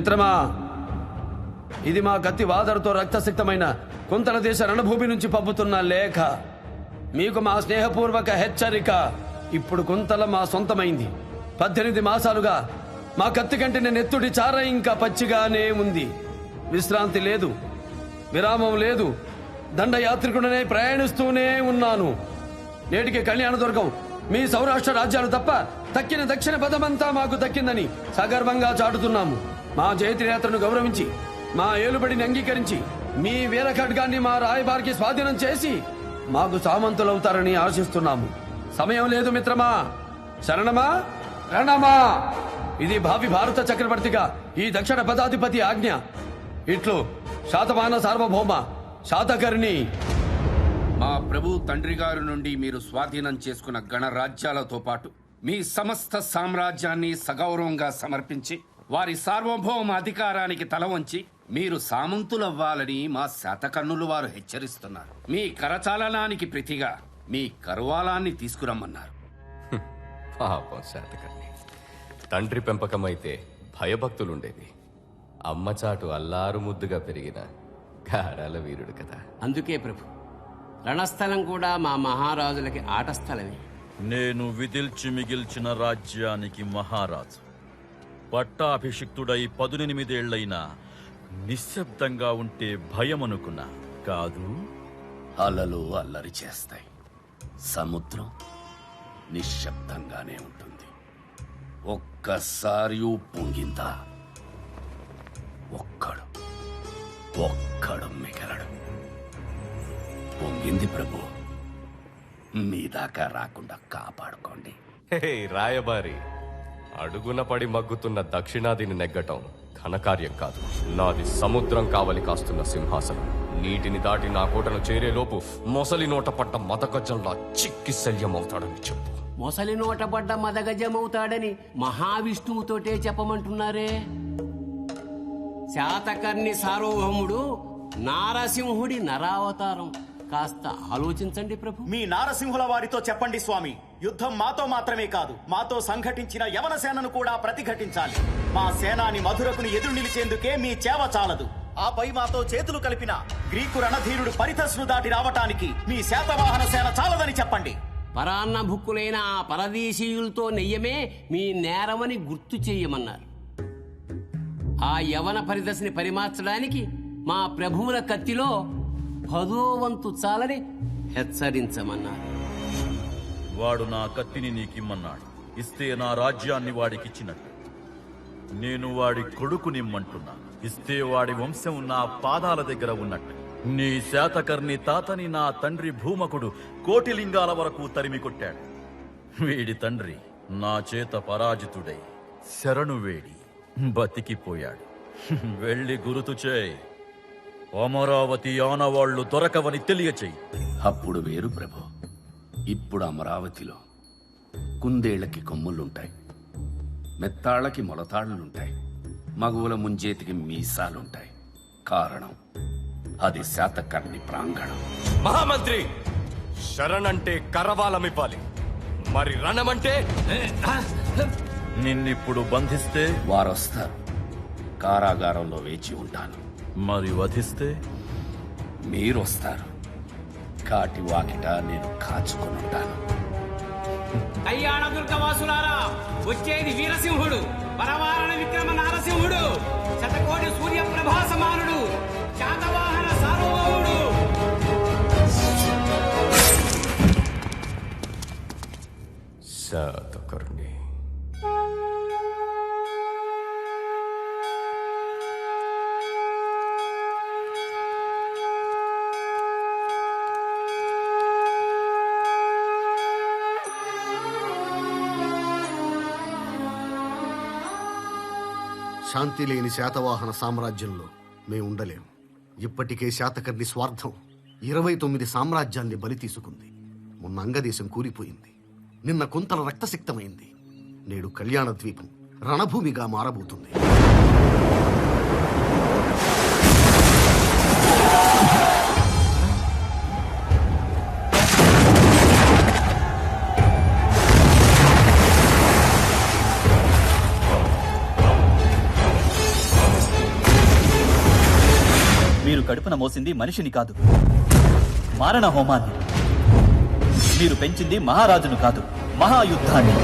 మిత్రమా, ఇది మా కత్తి వాదరుతో రక్తసిక్తమైన కుంతల దేశ రణభూమి నుంచి పంపుతున్న లేఖ. మీకు మా స్నేహపూర్వక హెచ్చరిక. ఇప్పుడు కుంతల మా సొంతమైంది. 18 మాసాలుగా మా కత్తి కంటిన నెత్తుడి చార ఇంకా పచ్చిగానే ఉంది. విశ్రాంతి లేదు, విరామం లేదు. దండయాత్రికుడనే ప్రయాణిస్తూనే ఉన్నాను. నేటికి కళ్యాణదుర్గం మీ సౌరాష్ట్ర రాజ్యాలు తప్ప తక్కిన దక్షిణ పదమంతా మాకు దక్కిందని సగర్వంగా చాటుతున్నాము. మా జయత్రయాత్రను గౌరవించి, మా ఏలుబడిని అంగీకరించి, మీ వీర ఖడ్గాన్ని మా రాయబారికి స్వాధీనం చేసి మాకు సామంతులవుతారని ఆశిస్తున్నాము. సమయం లేదు మిత్రమా. శరణమా, రణమా. ఇది భావి భారత చక్రవర్తిగా ఈ దక్షిణ పదాధిపతి ఆజ్ఞ. ఇట్లు శాతవాహన సార్వభౌమ శాతకర్ణి. మా ప్రభు తండ్రి గారి నుండి మీరు స్వాధీనం చేసుకున్న గణరాజ్యాలతో పాటు మీ సమస్త సామ్రాజ్యాన్ని సగౌరవంగా సమర్పించి వారి సార్వభౌమ అధికారానికి తల వంచి మీరు సామంతులవ్వాలని మా శాతకర్ణులు వారు హెచ్చరిస్తున్నారు. మీ కరచాలనానికి ప్రతిగా మీ కరువాలాన్ని తీసుకురమ్మన్నారు. పాపం శాతకర్ణి. తండ్రి పెంపకమైతే భయభక్తులుండేవి. అమ్మచాటు అల్లారు ముద్దుగా పెరిగిన గారాల వీరుడు కదా. అందుకే ప్రభు, రణస్థలం కూడా మా మహారాజులకి ఆట స్థలమే. నేను విదిల్చి మిగిల్చిన రాజ్యానికి మహారాజు. పట్టాభిషిక్తుడై 18 ఏళ్లైనా నిశ్శబ్దంగా ఉంటే భయమనుకున్నా కాదు. అలలు అల్లరి చేస్తాయి, సముద్రం నిశ్శబ్దంగానే ఉంటుంది. ఒక్కసారి పొంగిందా ఒక్కడు మిగలడు. పొంగింది ప్రభు, మీ దాకా రాకుండా కాపాడుకోండి. హే రాయబారి, అడుగున పడి మగ్గుతున్న దక్షిణాదిని నెగ్గటం ఘనకార్యం కాదు. నాది సముద్రం కావలి కాస్తున్న సింహాసనం. నీటిని దాటి నా కోటను చేరేలోపు మొసలి నోట పడ్డ మదగజంలా చిక్కి శల్యమవుతాడని చెప్పు. మొసలి నోట పడ్డ మదగజమవుతాడని మహావిష్ణువుతోటే చెప్పమంటున్నారే. శాతకర్ణి సార్వభౌముడు నారసింహుడి నరావతారం. కాస్త ఆలోచించండి ప్రభు. మీ నారసింహుల వారితో చెప్పండి స్వామి, యుద్ధం మాతో మాత్రమే కాదు, మాతో సంఘటించిన యవన సేనను కూడా ప్రతిఘటించాలి. మా సేనాని మధురకుని ఎదురు నిలిచేందుకే మీ చేవ చాలదు. ఆపై మాతో చేతులు కలిపిన గ్రీకు రణధీరుడు పరితస్ను దాటి రావటానికి మీ శాతవాహన సేన చాలదని చెప్పండి. పరాన్న భుక్కులైన ఆ పరదేశీయులతో నెయ్యమే మీ నేరమని గుర్తు చెయ్యమన్నారు. ఆ యవన పరిదశని పరిమార్చడానికి మా ప్రభువుల కత్తిలో 10వ వంతు చాలని హెచ్చరించమన్నారు. వాడు నా కత్తిని నీకిమ్మన్నాడు. ఇస్తే నా రాజ్యాన్ని వాడికిచ్చినట్టు. నేను వాడి కొడుకునిమ్మంటున్నా. ఇస్తే వాడి వంశం నా పాదాల దగ్గర ఉన్నట్టు. నీ శాతకర్ణి తాతని నా తండ్రి భూమకుడు కోటిలింగాల వరకు తరిమి కొట్టాడు. వీడి తండ్రి నా చేత పరాజితుడై శరణు వేడి బతికిపోయాడు. వెళ్ళి గురుతు చేయి. అమరావతి ఆనవాళ్లు దొరకవని తెలియచేయి. అప్పుడు వేరు ప్రభు. ఇప్పుడు అమరావతిలో కుందేళ్లకి కొమ్ములుంటాయి, మెత్తాళ్లకి మొలతాళ్లుంటాయి, మగువుల ముంజేతికి మీసాలుంటాయి. కారణం అది శాతకర్ణి ప్రాంగణం. మహామంత్రి, శరణంటే కరవాలమివ్వాలి, మరి రణమంటే నిన్నిప్పుడు బంధిస్తే వారొస్తారు. కారాగారంలో వేచి ఉంటాను. మరి వధిస్తే మీరొస్తారు. కాటి వాకిట నేను కాచుకొని ఉంటాను. కళ్యాణ దుర్గవాసులారా, వచ్చేది వీరసింహుడు, పరవారణ విక్రమ నారసింహుడు, శతకోటి సూర్యప్రభా సమానుడు, శాతవాహన సార్వభౌముడు. శాతకర్ణి. శాంతి లేని శాతవాహన సామ్రాజ్యంలో మేము ఉండలేం. ఇప్పటికే శాతకర్ణి స్వార్థం 29 సామ్రాజ్యాల్ని బలి తీసుకుంది. మొన్న అంగదేశం కూలిపోయింది. నిన్న కుంతల రక్తసిక్తమైంది. నేడు కళ్యాణ ద్వీపం రణభూమిగా మారబోతుంది. కడుపున మోసింది మనిషిని కాదు, మారణ హోమాన్ని. మీరు పెంచింది మహారాజును కాదు, మహాయుద్ధాన్ని.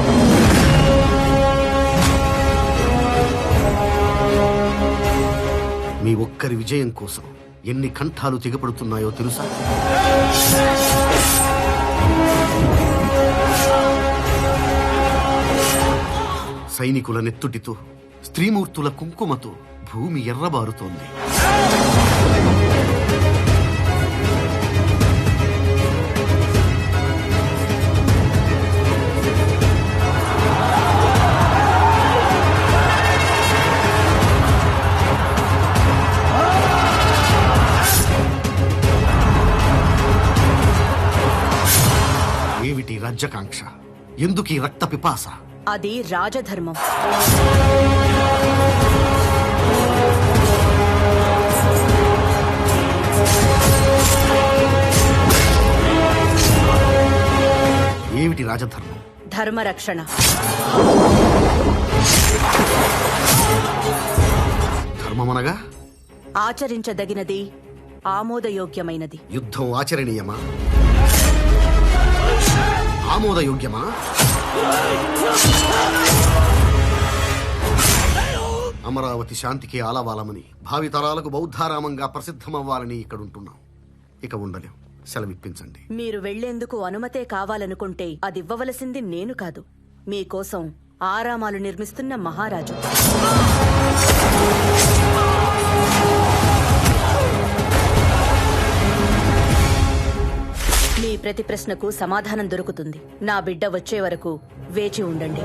మీ ఒక్కరి విజయం కోసం ఎన్ని కంఠాలు తెగపడుతున్నాయో తెలుసా? సైనికుల నెత్తుటితో, స్త్రీమూర్తుల కుంకుమతో భూమి ఎర్రబారుతోంది. ఏమిటి రాజ్యకాంక్ష? ఎందుకీ రక్త పిపాస? అది రాజధర్మం. ఏమిటి రాజధర్మం? ధర్మరక్షణ. ధర్మమనగా ఆచరించదగినది, ఆమోదయోగ్యమైనది. యుద్ధం ఆచరణీయమా? ఆమోదయోగ్యమా? అమరావతి శాంతికి ఆలవాలమని, భావితరాలకు బౌద్ధారామంగా ప్రసిద్ధమవ్వాలని ఇక్కడుంటున్నాం. ఇక ఉండలేం. సెలవిప్పించండి. మీరు వెళ్లేందుకు అనుమతే కావాలనుకుంటే అది ఇవ్వవలసింది నేను కాదు, మీకోసం ఆరామాలు నిర్మిస్తున్న మహారాజు. మీ ప్రతి ప్రశ్నకు సమాధానం దొరుకుతుంది. నా బిడ్డ వచ్చే వరకు వేచి ఉండండి.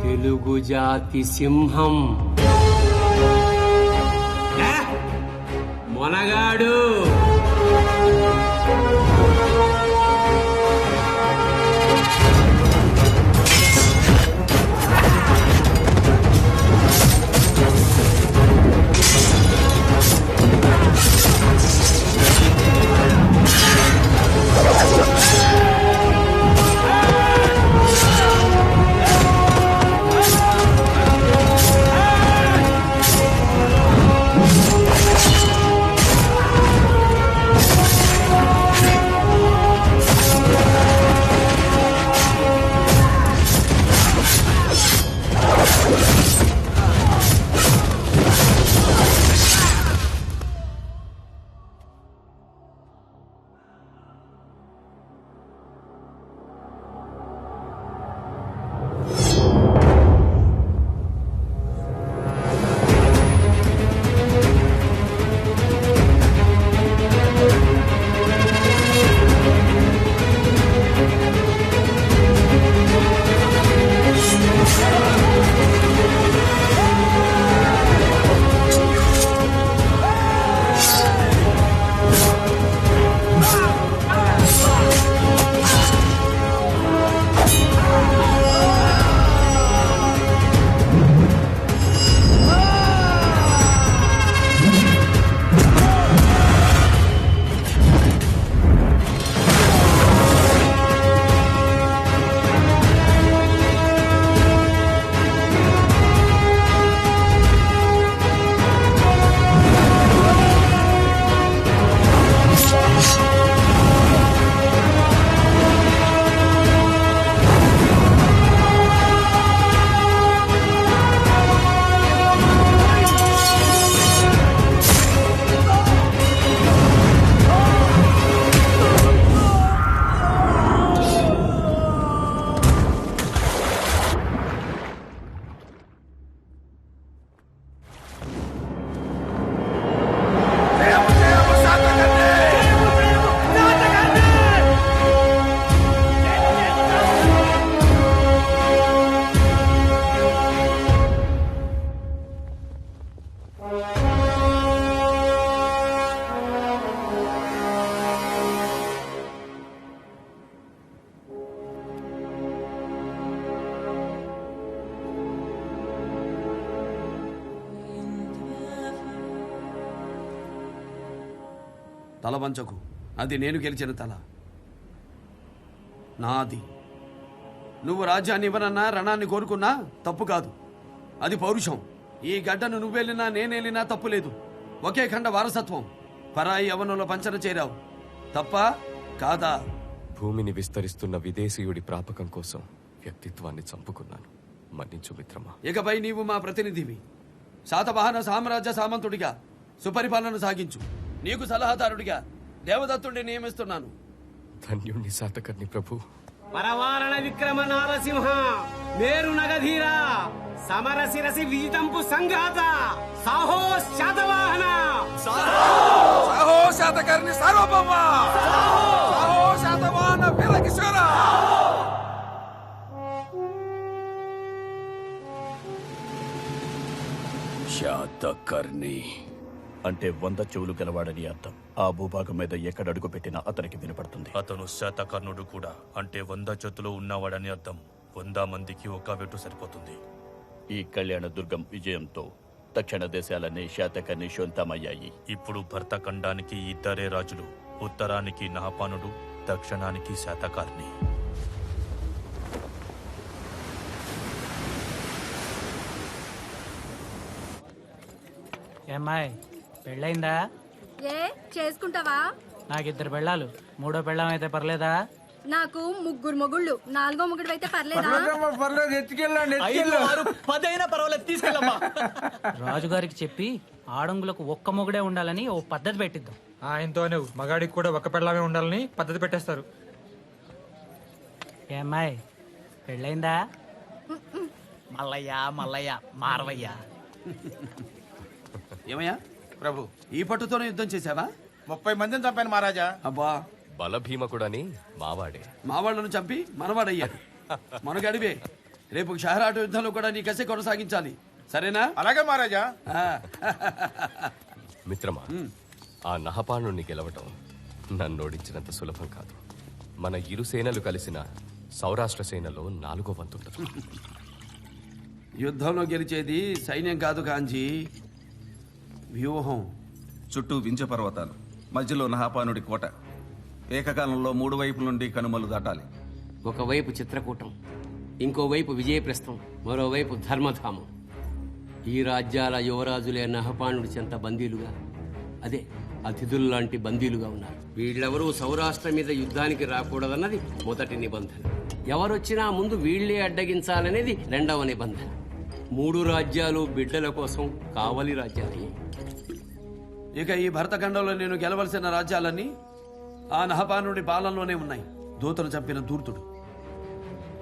తెలుగు జాతి సింహం మొనగాడు. తల వంచకు. అది నేను గెలిచిన తల, నాది. నువ్వు రాజ్యాన్ని ఇవ్వనన్నా, రణాన్ని కోరుకున్నా తప్పు కాదు. అది పౌరుషం. ఈ గడ్డను నువ్వెళ్ళినా నేనెళ్ళినా తప్పు లేదు. ఒకే ఖండ వారసత్వం. పరాయి యవనంలో పంచన చేరావు. తప్ప కాదా? భూమిని విస్తరిస్తున్న విదేశీయుడి ప్రాపకం కోసం వ్యక్తిత్వాన్ని చంపుకున్నాను. మన్నించు మిత్రమా. ఇకపై నీవు మా ప్రతినిధివి. శాతవాహన సామ్రాజ్య సామంతుడిగా సుపరిపాలన సాగించు. నీకు సలహాదారుడిగా దేవదత్తుడిని నియమిస్తున్నాను. ధన్యుణ్ణి శాతకర్ణి ప్రభు. పరవారణ విక్రమ నారసింహ మేరు నగధీర సమర శిరసి విజితంపు సంఘాత సాహో శాతవాహన సాహో శాతకర్ణి సార్వభౌమ, సాహో శాతవాహన వీరకిశోర. శాతకర్ణి అంటే 100 చెవులు గలవాడని అర్థం. ఆ భూభాగం మీద ఎక్కడ అడుగు పెట్టినా అతనికి వినపడుతుంది. అతను శాతకర్ణుడు కూడా. అంటే 100 చేతులు ఉన్నవాడని అర్థం. 100 మందికి ఒక వెటు సరిపోతుంది. ఈ కళ్యాణ దుర్గం విజయంతో దక్షిణ దేశాలన్నీ శాతకర్ణి సొంతమయ్యాయి. ఇప్పుడు భరతఖండానికి 2 రాజులు. ఉత్తరానికి నహపానుడు, దక్షిణానికి శాతకర్ణి. ఏమ్మాయ్, పెళ్ళైందా? ఏ చేసుకుంటావా? నాకు 2 పెళ్ళాలు. 3వ పెళ్ళం అయితే పర్లేదా? నాకు 3 మొగుళ్ళు. 4వ మొగుడు అయితే పర్లేదా? రాజుగారికి చెప్పి ఆడంగులకు ఒక్క మొగుడే ఉండాలని ఓ పద్ధతి పెట్టిద్దాం. ఆయనతోనే మగాడికి కూడా ఒక పెళ్ళామే ఉండాలని పద్ధతి పెట్టేస్తారు. ఏమ్మాయ్, పెళ్ళైందా? మల్లయ్య మారవయ్య. ఏమయ్యా ప్రభు, ఈ పట్టుతోనే యుద్ధం చేశావా? 30 మందిని చంపాను మహారాజా. అబ్బా, బలభీమకుడని మావాడే. మావాళ్లను చంపి మనవాడయ్యాడు. మనగడివే. రేపు షహరాటు యుద్ధంలో కూడా నీ కసి కొనసాగించాలి. సరేనా? అలాగే మహారాజా. మిత్రమా, ఆ నహపానుణ్ణి గెలవటం నన్ను ఓడించినంత సులభం కాదు. మన ఇరు సేనలు కలిసిన సౌరాష్ట్ర సేనలో 4వ వంతుంటుంది. యుద్ధంలో గెలిచేది సైన్యం కాదు కాంజీ, వ్యూహం. చుట్టూ వింధ్య పర్వతాలు, మధ్యలో నహాపానుడి కోట. ఏకకాలంలో 3 వైపుల నుండి కనుమలు దాటాలి. ఒకవైపు చిత్రకూటం, ఇంకోవైపు విజయప్రస్థం, మరోవైపు ధర్మధామం. ఈ రాజ్యాల యువరాజులే నహపానుడి చెంత బందీలుగా, అదే అతిథుల్లాంటి బందీలుగా ఉన్నారు. వీళ్ళెవరూ సౌరాష్ట్ర మీద యుద్ధానికి రాకూడదన్నది మొదటి నిబంధన. ఎవరొచ్చినా ముందు వీళ్లే అడ్డగించాలనేది 2వ నిబంధన. 3 రాజ్యాలు బిడ్డల కోసం కావలి రాజ్యాలయ్యాయి. ఇక ఈ భరతఖండంలో నేను గెలవలసిన రాజ్యాలన్నీ ఆ నహపానుడి పాలనలోనే ఉన్నాయి. దూతను చంపిన దూర్తుడు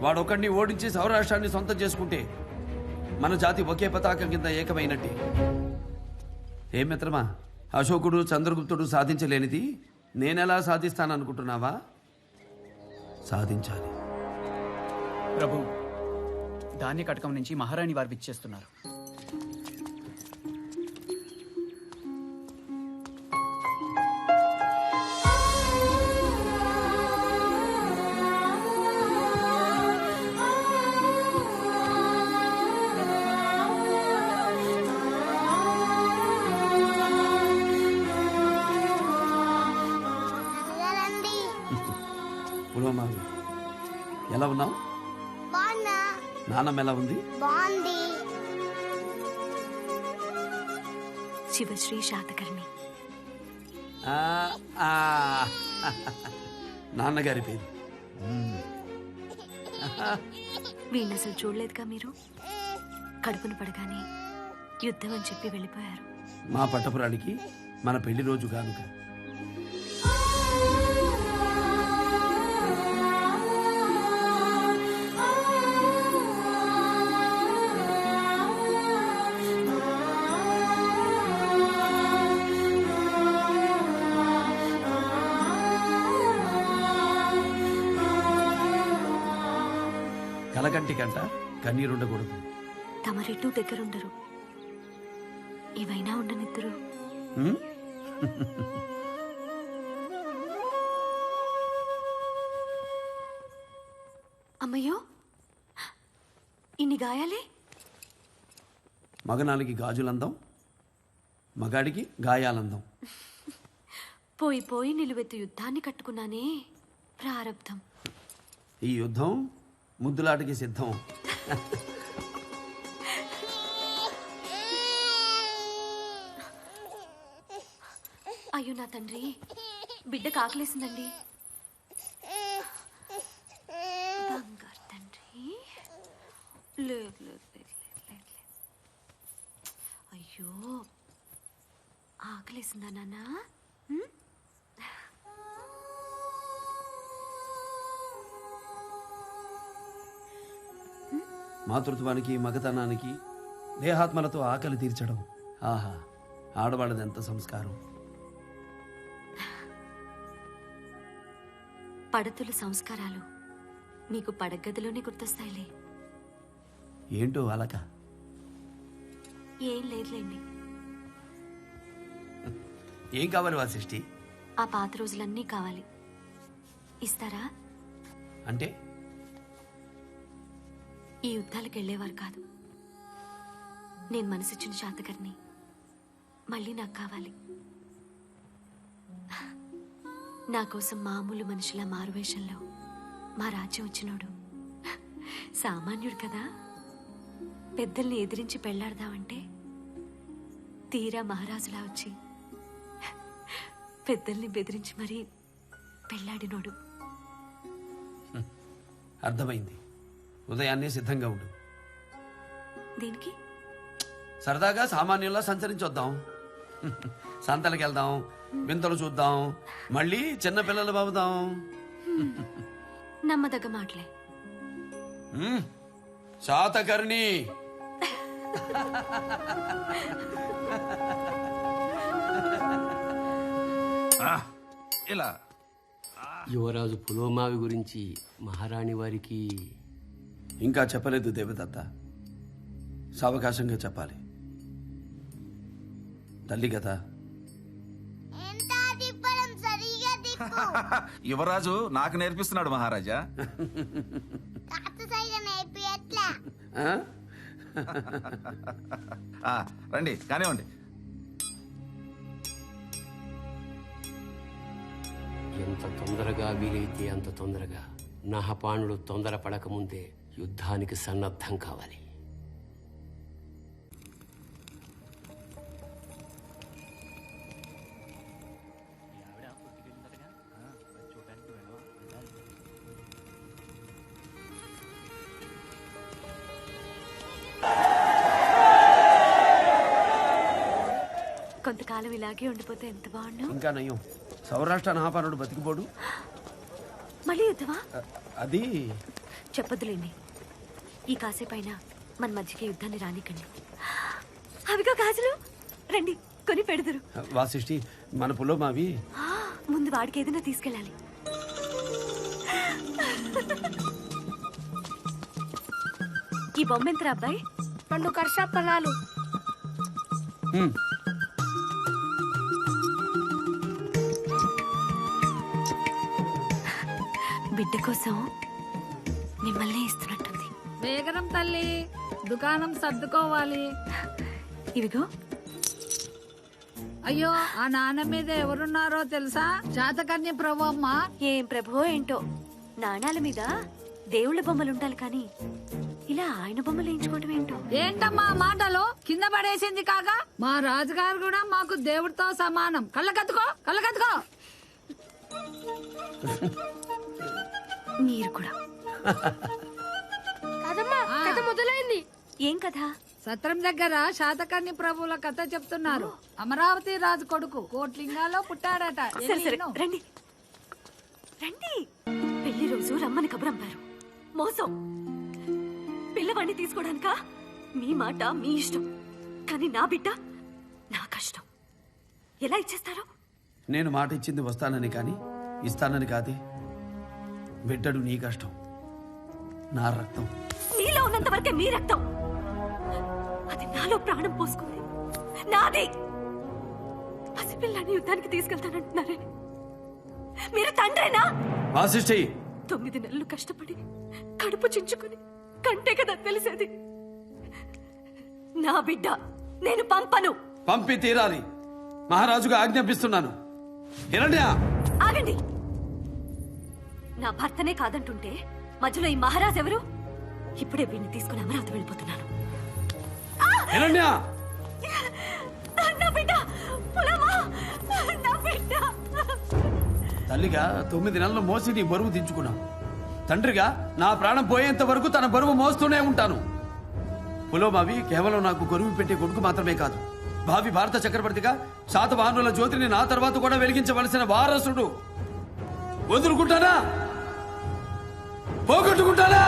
వాడొక్కడిని ఓడించి సౌరాష్ట్రాన్ని సొంతం చేసుకుంటే మన జాతి ఒకే పతాకం కింద ఏకమైనట్టే. ఏ మిత్రమా, అశోకుడు చంద్రగుప్తుడు సాధించలేనిది నేనెలా సాధిస్తాననుకుంటున్నావా? సాధించాలి. ప్రభు, ధాన్య కటకం నుంచి మహారాణి వారు విచ్చేస్తున్నారు. ఎలా ఉన్నావు? నాన్నమ్మ ఎలా ఉంది? శివశ్రీ శాతకర్ణి. నాన్నగారి పేరు. వీణ్ణి అసలు చూడలేదుగా మీరు? కడుపును పడగానే యుద్ధం అని చెప్పి వెళ్ళిపోయారు. మా పట్టపురానికి మన పెళ్లి రోజు కానుక. కలకంటి కంట కన్నీరుండకూడదు. తమరెట్టు దగ్గరుండరు, ఏవైనా ఉండనిద్దరు. అమ్మయ్యో, ఇన్ని గాయాలే? మగనానికి గాజులందం, మగాడికి గాయాలందం. పోయి పోయి నిలువెత్తు యుద్ధాన్ని కట్టుకున్నానే ప్రారబ్ధం. ఈ యుద్ధం ముద్దులాటకి సిద్ధం. అయ్యో నా తండ్రి, బిడ్డకు ఆకలేసిందండి. బంగారు తండ్రి, లేదు లేదు లేదు లేదు లేదు. అయ్యో ఆకలేసిందా నాన్నా? మాతృత్వానికి మగతనానికి దేహాత్మలతో ఆకలి తీర్చడం, ఆహా, ఆడవాళ్ళది ఎంత సంస్కారం. పడతుల సంస్కారాలు మీకు పడగదిలోనే గుర్తొస్తాయిలే. ఏంటో అలక? ఏం లేదులేండి. ఏం కావాలి వాసిష్ఠి? ఆ పాత రోజులన్నీ కావాలి. ఇస్తారా? అంటే ఈ యుద్ధాలకు వెళ్ళేవారు కాదు. నేను మనసిచ్చిన శాతకర్ని మళ్ళీ నాకు కావాలి. నా కోసం మామూలు మనిషిలా మారువేషంలో మా రాజ్యం వచ్చినోడు సామాన్యుడు కదా. పెద్దల్ని ఎదిరించి పెళ్లాడదామంటే తీరా మహారాజులా వచ్చి పెద్దల్ని బెదిరించి మరీ పెళ్లాడినోడు. అర్థమైంది. ఉదయాన్నే సిద్ధంగా ఉండు. దీనికి సరదాగా సామాన్యుల్లా సంచరించొద్దాం. సంతలకు వెళ్దాం, వింతలు చూద్దాం, మళ్ళీ చిన్న పిల్లలు బాబుదాం. నమ్మదగ్గ మాటలే. శాతకర్ణి, ఇలా యువరాజు పులోమావి గురించి మహారాణి వారికి ఇంకా చెప్పలేదు దేవదత్త. సావకాశంగా చెప్పాలి. తల్లి కదా. యువరాజు నాకు నేర్పిస్తున్నాడు మహారాజా. రండి కానివ్వండి. ఎంత తొందరగా వీలైతే అంత తొందరగా నహపాణుడు తొందరపడకముందే యుద్ధానికి సన్నద్ధం కావాలి. కొంతకాలం ఇలాగే ఉండిపోతే ఎంత బాగుండు. ఇంకా నయ్యం, సౌరాష్ట్ర నహాపానుడు బతికిపోడు. మళ్ళీ యుద్ధమా? అది చెప్పొద్దులేండి. ఈ కాసేపైనా మన మధ్యకి యుద్ధాన్ని రానికండి. అవిగో గాజులు, రండి కొని పెడదురు. వాసిష్ఠి, మన పులోమావి ముందు వాడికి ఏదైనా తీసుకెళ్ళాలి. ఈ బొమ్మ ఎంతరా అబ్బాయి? 2 కర్షాపణాలు. బిడ్డ కోసం మిమ్మల్ని ఇస్తున్నట్టుంది. వేగరం తల్లి, దుకాణం సర్దుకోవాలి. ఇవిగో. అయ్యో, ఆ నాన్న మీద ఎవరున్నారో తెలుసా? శాతకర్ణి ప్రభు అమ్మ. ఏం ప్రభువో ఏంటో, నాణాల మీద దేవుళ్ళ బొమ్మలుండాలి కానీ ఇలా ఆయన బొమ్మలు వేయించుకోవటం ఏంటో. ఏంటమ్మా మాటలు? కింద పడేసింది కాగా మా రాజుగారు కూడా మాకు దేవుడితో సమానం. కళ్ళకత్తుకో, కళ్ళకత్తుకో. మీరు కూడా. కథ మొదలైంది. ఏం కథ? సత్రం దగ్గర శాతకర్ణి ప్రభువుల కథ చెప్తున్నారు. అమరావతి రాజు కొడుకు కోట్లింగాలో పుట్టాడట. సరే సరే రండి రండి. పెళ్లి రోజు రమ్మని కబురంపారు. మోసం. పిల్లవాడిని తీసుకోవడానికా? మీ మాట మీ ఇష్టం, కానీ నా బిడ్డ నా కష్టం. ఎలా ఇచ్చేస్తారు? నేను మాట ఇచ్చింది వస్తానని కానీ ఇస్తానని కాదే. బిడ్డడు నీ కష్టం, నా రక్తం. నీలో ఉన్నంత వరకే మీ రక్తం. అది నాలో ప్రాణం పోసుకుంది, నాది. పసిపిల్లాన్ని యుద్ధానికి తీసుకెళ్తానంటున్నారే, మీరు తండ్రేనా? వాసిష్ఠి, 9 నెలలు కష్టపడి కడుపు చించుకుని కంటే కదా తెలిసేది. నా బిడ్డ నేను పంపను. పంపి తీరాలి. మహారాజుగా ఆజ్ఞాపిస్తున్నాను. హిరణ్య ఆగండి. నా భర్తనే కాదంటుంటే మధ్యలో ఈ మహారాజ్ ఎవరు? ఇప్పుడే వీడిని తీసుకుని అమరావతి వెళ్ళిపోతున్నాను. హిరణ్య నా బిడ్డ పులమా, నా బిడ్డ. తల్లిగా 9 నెలలు మోసి నీ బరువు దించుకున్నాను. తండ్రిగా నా ప్రాణం పోయేంత వరకు తన బరువు మోస్తూనే ఉంటాను. పులోమావి కేవలం నాకు గొరువు పెట్టే కొడుకు మాత్రమే కాదు, భావి భారత చక్రవర్తిగా శాతవాహనుల జ్యోతిని నా తర్వాత కూడా వెలిగించవలసిన వారసుడు. వదులుకుంటానా? పోగొట్టుకుంటానా?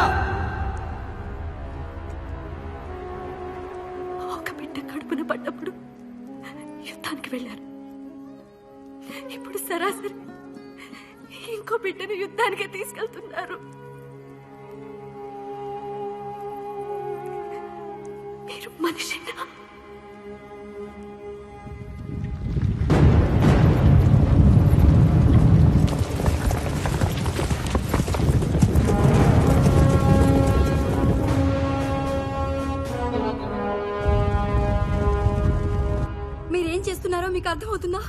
ఒక బిడ్డ కడుపున పడ్డప్పుడు యుద్ధానికి వెళ్ళారు. ఇప్పుడు సరాసరి ఇంకో బిడ్డను యుద్ధానికి తీసుకెళ్తున్నారు. మీరు మనిషినా? మీరేం చేస్తున్నారో మీకు అర్థమవుతుందా?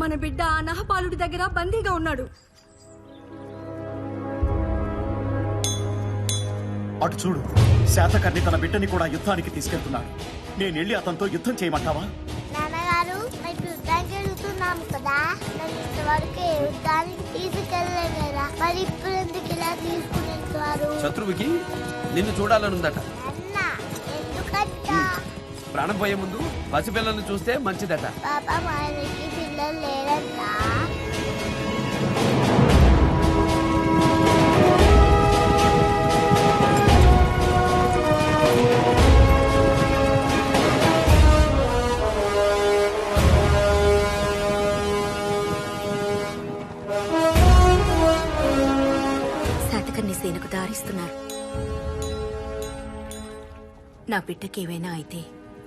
మన బిడ్డ ఆ నహపాలుడి దగ్గర బందీగా ఉన్నాడు. అటు చూడు, శాతకర్ణి తన బిడ్డని కూడా యుద్ధానికి తీసుకెళ్తున్నాడు. నేను వెళ్ళి అతనితో యుద్ధం చేయమంటావా? నాన్నగారు, మేము యుద్ధానికి వెళ్తున్నాము కదా, నన్ను ఇంతవరకు యుద్ధానికి తీసుకెళ్ళలేదు కదా, మరి ఇప్పుడు ఎందుకు ఇలా తీసుకుని వెళ్తున్నారు? శత్రువుకి నిన్ను చూడాలనుందట. ఎందుకంటా? ప్రాణం పోయే ముందు పసిపిల్లల్ని చూస్తే మంచిదట. పాప మనకి పిల్లలు లేరంటా. శాతకర్ణి సేనకు దారిస్తున్నారు. నా బిడ్డకి ఏమైనా అయితే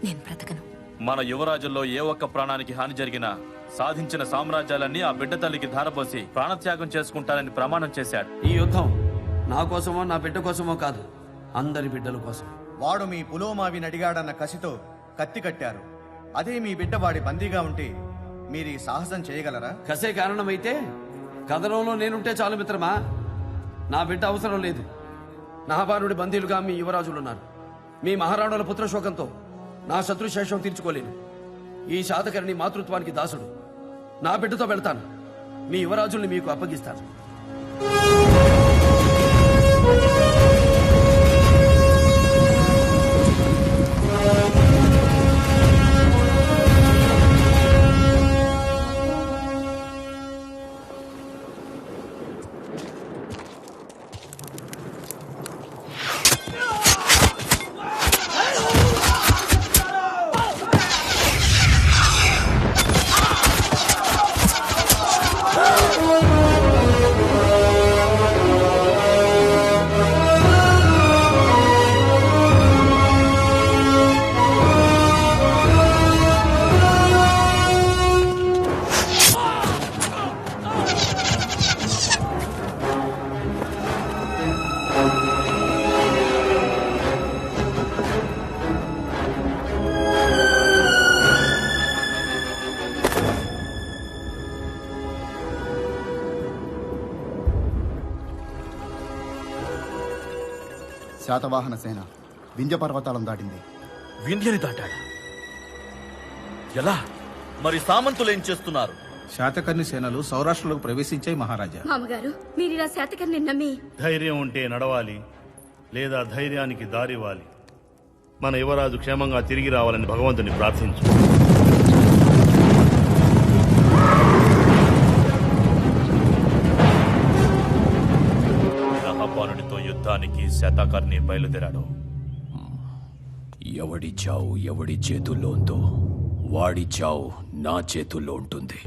నేను బ్రతకను. మన యువరాజుల్లో ఏ ఒక్క ప్రాణానికి హాని జరిగినా సాధించిన సామ్రాజ్యాలన్నీ ఆ బిడ్డ తల్లికి ధారపోసి ప్రాణత్యాగం చేసుకుంటానని ప్రమాణం చేశాడు. ఈ యుద్ధం నా కోసమో నా బిడ్డ కోసమో కాదు, అందరి బిడ్డల కోసం. వాడు మీ పులోమావిని అడిగాడన్న కసితో కత్తి కట్టారు. అదే మీ బిడ్డ వాడి బందీగా ఉంటే మీరు ఈ సాహసం చేయగలరా? కసే కారణమైతే కథనంలో నేనుంటే చాలు మిత్రమా. నా బిడ్డ అవసరం లేదు. నహపానుడి బందీలుగా మీ యువరాజులున్నారు. మీ మహారాణుల పుత్రశోకంతో నా శత్రుశేషం తీర్చుకోలేను. ఈ శాతకర్ణి మాతృత్వానికి దాసుడు. నా బిడ్డతో వెళ్తాను. మీ యువరాజుల్ని మీకు అప్పగిస్తాను. శాతవాహన సేన వింధ్య పర్వతాలను దాటింది. వింధ్యని దాటాడా? ఎలా? మరి సామంతులు ఏం చేస్తున్నారు? శాతకర్ణి సేనలు సౌరాష్ట్రలోకి ప్రవేశించాయి మహారాజా. మామగారు, మీరు ఇలా శాతకర్ణి నమ్మి ధైర్యం ఉంటే నడవాలి, లేదా ధైర్యానికి దారివ్వాలి. మన యువరాజు క్షేమంగా తిరిగి రావాలని భగవంతుని ప్రార్థించు. నహపానుడితో యుద్ధానికి శాతకర్ణి బయలుదేరాడు. ఎవడి చావు ఎవడి చేతుల్లో ఉందో వాడి చావు నా చేతుల్లో ఉంటుంది.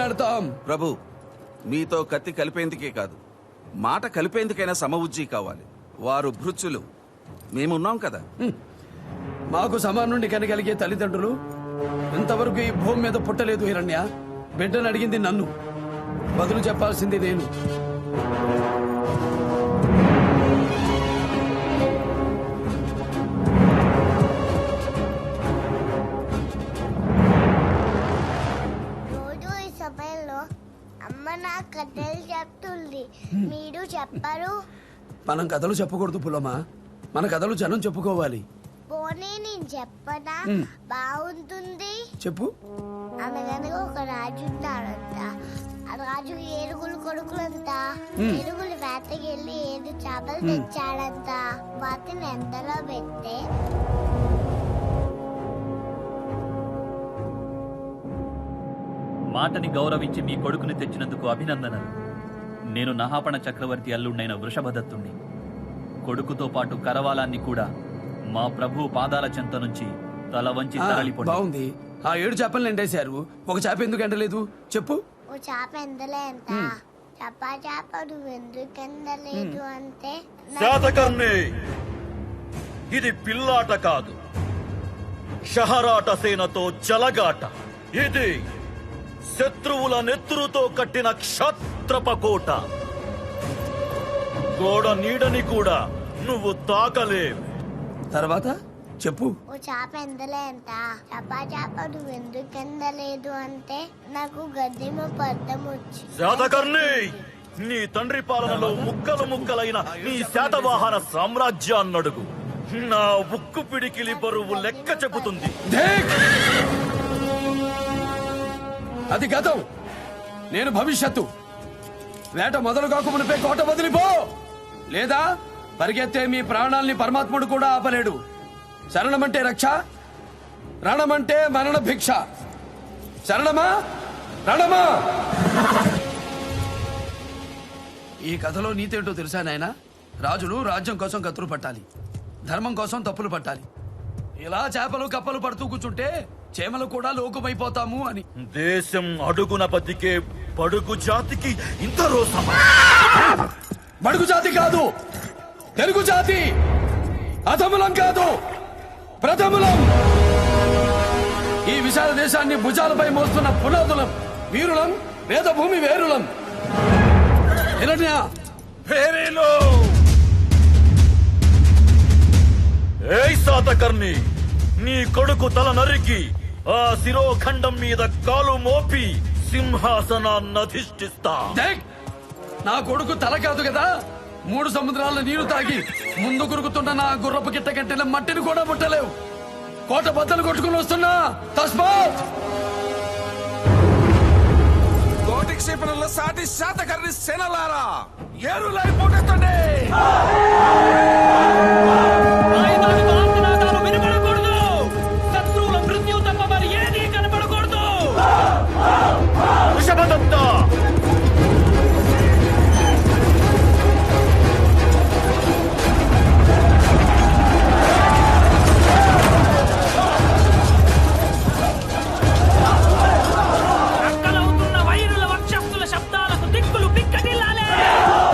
పోరాడతాం. ప్రభు, మీతో కత్తి కలిపేందుకే కాదు, మాట కలిపేందుకైనా సమవుజ్జీ కావాలి. వారు భృత్యులు, మేమున్నాం కదా. మాకు సమానుండి కనగలిగే తల్లిదండ్రులు ఇంతవరకు ఈ భూమి మీద పుట్టలేదు. హిరణ్య, బిడ్డను అడిగింది నన్ను, బదులు చెప్పాల్సింది నేను. రోజు ఈ సమయంలో అమ్మ నా కథలు చెప్తుంది, మీరు చెప్పరు. మనం కథలు చెప్పకూడదు పులమా, మన కథలు జనం చెప్పుకోవాలి. పోనీ నేను చెప్పనా? బాగుంటుంది. చెప్పు. అనగనగా ఒక రాజు ఉన్నాడంట. ఆ రాజు ఏనుగులు కొడుకులంట. ఏనుగులు వేటకెళ్ళి 7 చేపలు తెచ్చాడంట. వాటిని ఎంతలో పెడితే మాటని గౌరవించి మీ కొడుకుని తెచ్చినందుకు అభినందనలు. నేను నహాపణ చక్రవర్తి అల్లుండైన వృషభదత్తుణ్ణి. కొడుకుతో పాటు కరవాలాన్ని కూడా మా ప్రభు పాదాల చెంత నుంచి తల వంచి తరలిపోయి. బాగుంది. ఆ 7 చేపలు ఎండేశారు, ఒక చేప ఎందుకు ఎండలేదు చెప్పు. ఓ చేప ఎండలే ఎంత? చేప నువ్వు ఎందుకు ఎండలేదు అంటే శాతకర్ణి, ఇది పిల్లాట కాదు, షహరాట సేనతో జలగాట. ఇది శత్రువుల నెత్తురుతో కట్టిన క్షత్రపకోట. గోడ నీడని కూడా నువ్వు తాకలేవు. తర్వాత చెప్పు. ఓ చేప ఎండలే ఎంత? చేప నువ్వు ఎందుకు ఎండలేదు అంటే నాకు గద్దెమ పడ్డం వచ్చి. శాతకర్ణి, నీ తండ్రి పాలనలో ముక్కలు ముక్కలైన నీ శాతవాహన సామ్రాజ్యాన్నడుగు. నా ఉక్కు పిడికిలి బరువు లెక్క చెబుతుంది. అది గతం, నేను భవిష్యత్తు. వేట మొదలు కాకమునిపై కోట వదిలిపో, లేదా పరిగెత్తే మీ ప్రాణాల్ని పరమాత్ముడు కూడా ఆపలేడు. శరణమంటే రక్ష, రణమంటే మరణ భిక్ష. శరణమా రణమా. ఈ కథలో నీతేంటో తెలుసా నాయనా? రాజులు రాజ్యం కోసం కత్తులు పట్టాలి, ధర్మం కోసం తప్పులు పట్టాలి. ఇలా చేపలు కప్పలు పడుతూ కూర్చుంటే చేమలు కూడా లోకమైపోతాము అని. దేశం అడుగున బతికే బడుగు జాతికి ఇంత రోసమా? బడుగు జాతి కాదు, తెలుగు జాతి. అధములం కాదు, ప్రథములం. ఈ విశాల దేశాన్ని భుజాలపై మోస్తున్న పునాదులం, వీరులం, వేదభూమి వేరులం. హిరణ్య, ఏయ్ శాతకర్ణి, నీ కొడుకు తల నరికి ఆ శిరోఖండం మీద కాలు మోపి సింహాసనాన్ని అధిష్ఠిస్తా. నా కొడుకు తల కాదు కదా, 3 సముద్రాల నీరు తాగి ముందు కురుకుతున్న నా గుర్రపు గిట్ట కట్టిన మట్టిని కూడా ముట్టలేవు. కోట బద్దలు కొట్టుకుని వస్తున్నా. తస్మాత్ కోటి క్షిపణుల సాటి శాతకర్ణి సేనలారా, ఏరులై పోటెత్తండి. వినపడకూడదు. శత్రువుల మృత్యు తప్ప మరి ఏది కనపడకూడదు. వృషభదత్త, అక్కలవుతున్న వైరుల వక్షస్థుల శబ్దాలకు దిక్కులు పిక్కటిల్లాలే.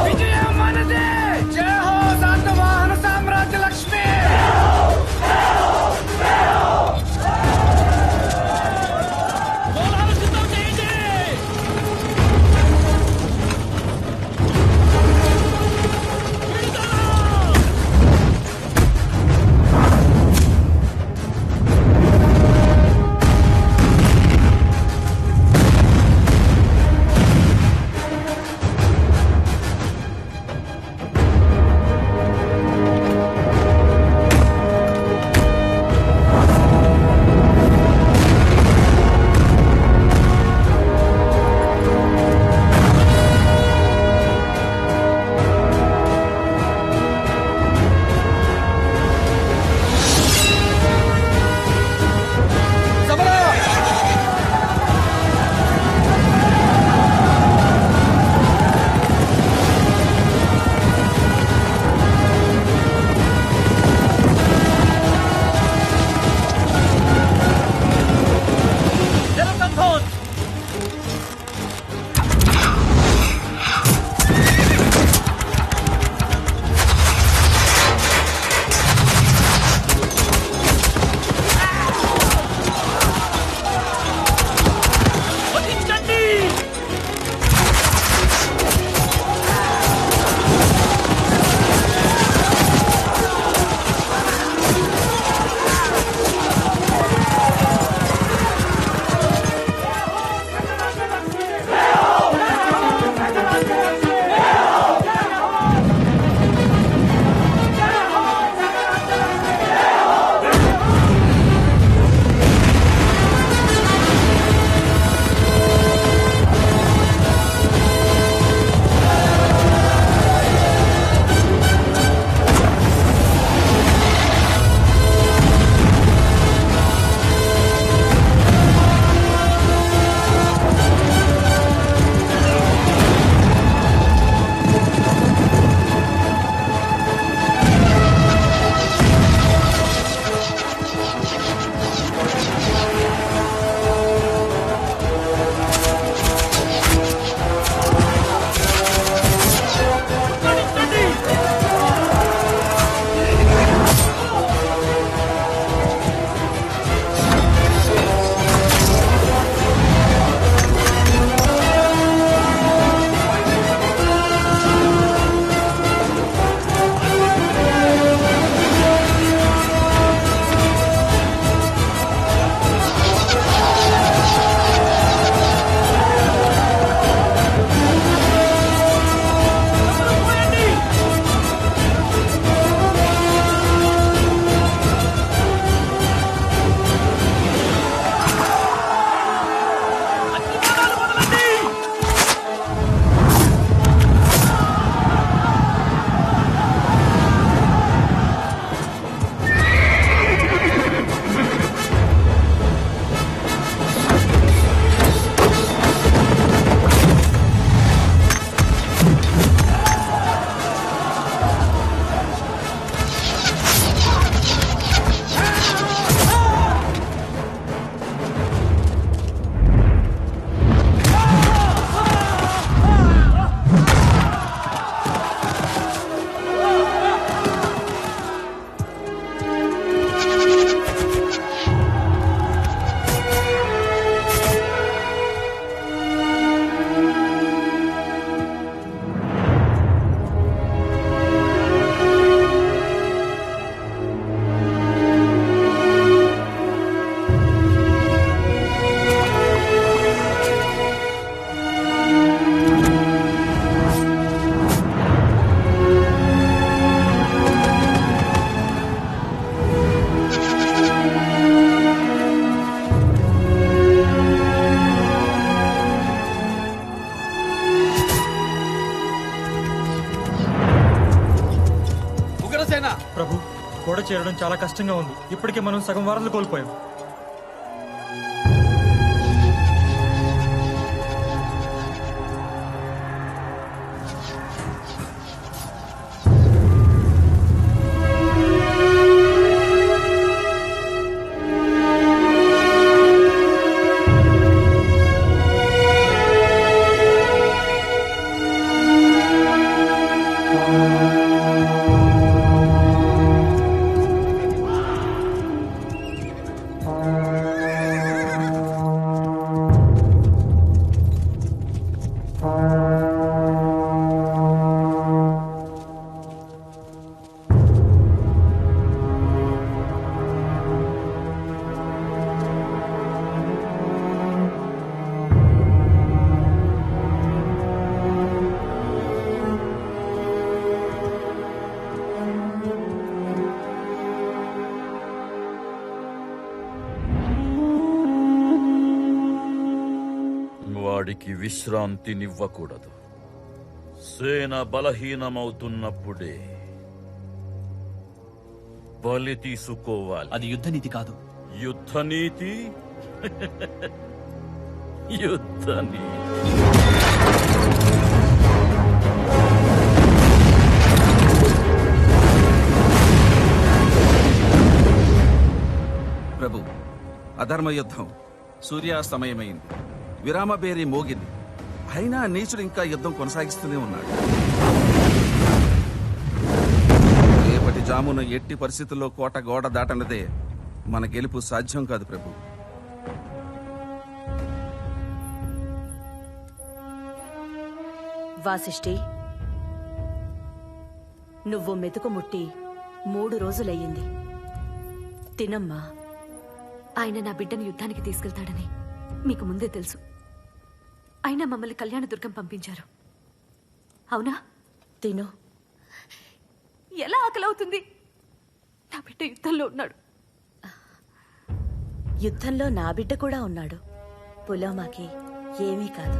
విజయం మనదే. జై హో శాతవాహన సామ్రాజ్య లక్ష్మి. చేరడం చాలా కష్టంగా ఉంది. ఇప్పటికే మనం సగం వారాలు కోల్పోయాం. వాడికి విశ్రాంతినివ్వకూడదు. సేన బలహీనమవుతున్నప్పుడే బలి తీసుకోవాలి. అది యుద్ధనీతి కాదు. యుద్ధనీతి యుద్ధనీతి. ప్రభు, అధర్మ యుద్ధం సూర్యాస్తమయమైంది, విరామ బేరీ మోగింది. అయినా నీచుడు ఇంకా యుద్ధం కొనసాగిస్తూనే ఉన్నాడు. రేపటి జామున ఎట్టి పరిస్థితుల్లో కోట గోడ దాటనదే మన గెలుపు సాధ్యం కాదు ప్రభు. వాసిష్ఠి, నువ్వు మెతుకు ముట్టి 3 రోజులయ్యింది. తినమ్మా. ఆయన నా బిడ్డను యుద్ధానికి తీసుకెళ్తాడని మీకు ముందే తెలుసు. అయినా మమ్మల్ని కళ్యాణదుర్గం పంపించారు. అవునా? తిను. ఎలా ఆకలవుతుంది? నా బిడ్డ యుద్ధంలో ఉన్నాడు. యుద్ధంలో నా బిడ్డ కూడా ఉన్నాడు. పులోమాకి ఏమీ కాదు.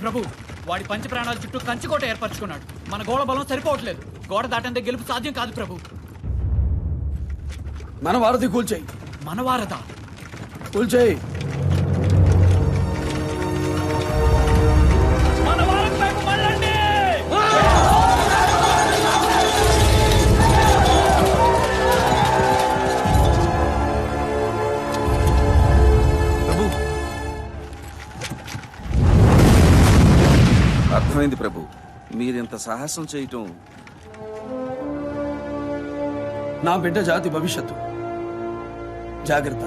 ప్రభు, వాడి పంచ ప్రాణాల చుట్టూ కంచుకోట ఏర్పరచుకున్నాడు. మన గోడ బలం సరిపోవట్లేదు. గోడ దాటంటే గెలుపు సాధ్యం కాదు ప్రభు. మన వారధి కూల్చేయి. మన వారదా? కూల్చేయి. అర్థమైంది ప్రభు. మీరింత సాహసం చేయటం నా బిడ్డ జాతి భవిష్యత్తు. జాగ్రత్త.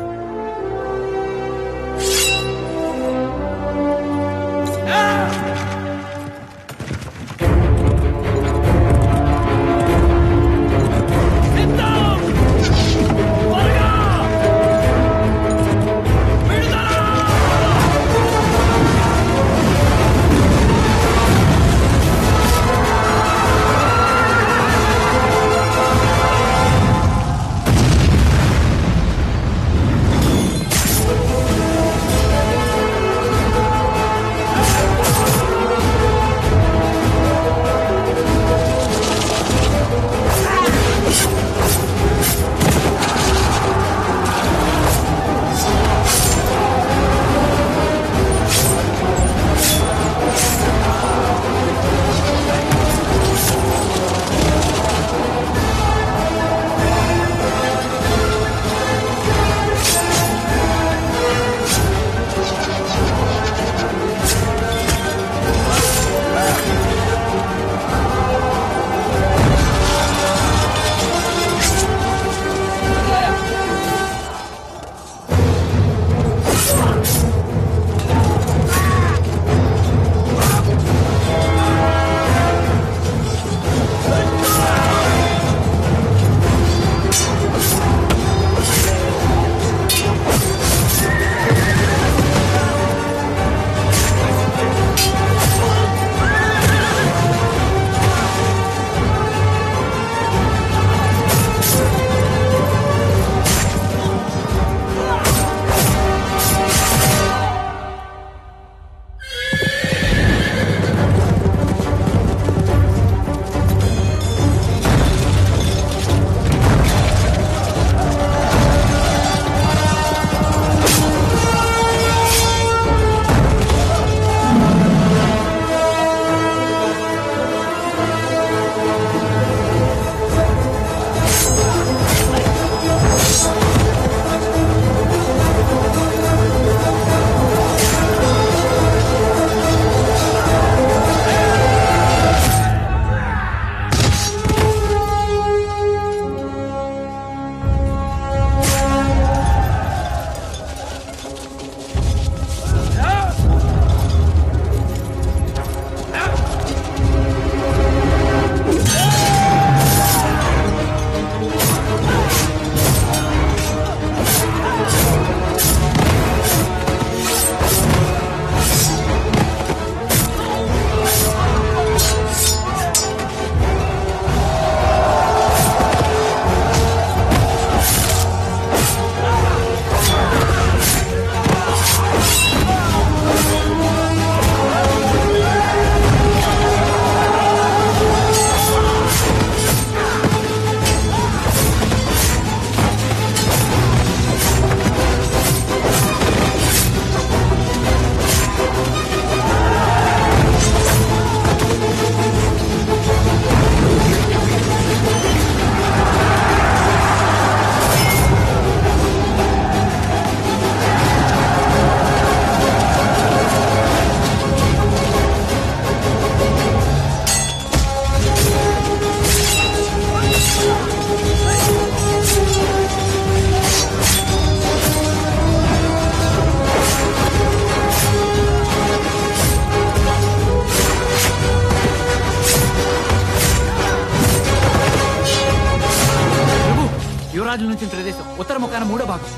యువరాజుల నుంచి ప్రదేశం ఉత్తర ముఖాన 3వ భాగం.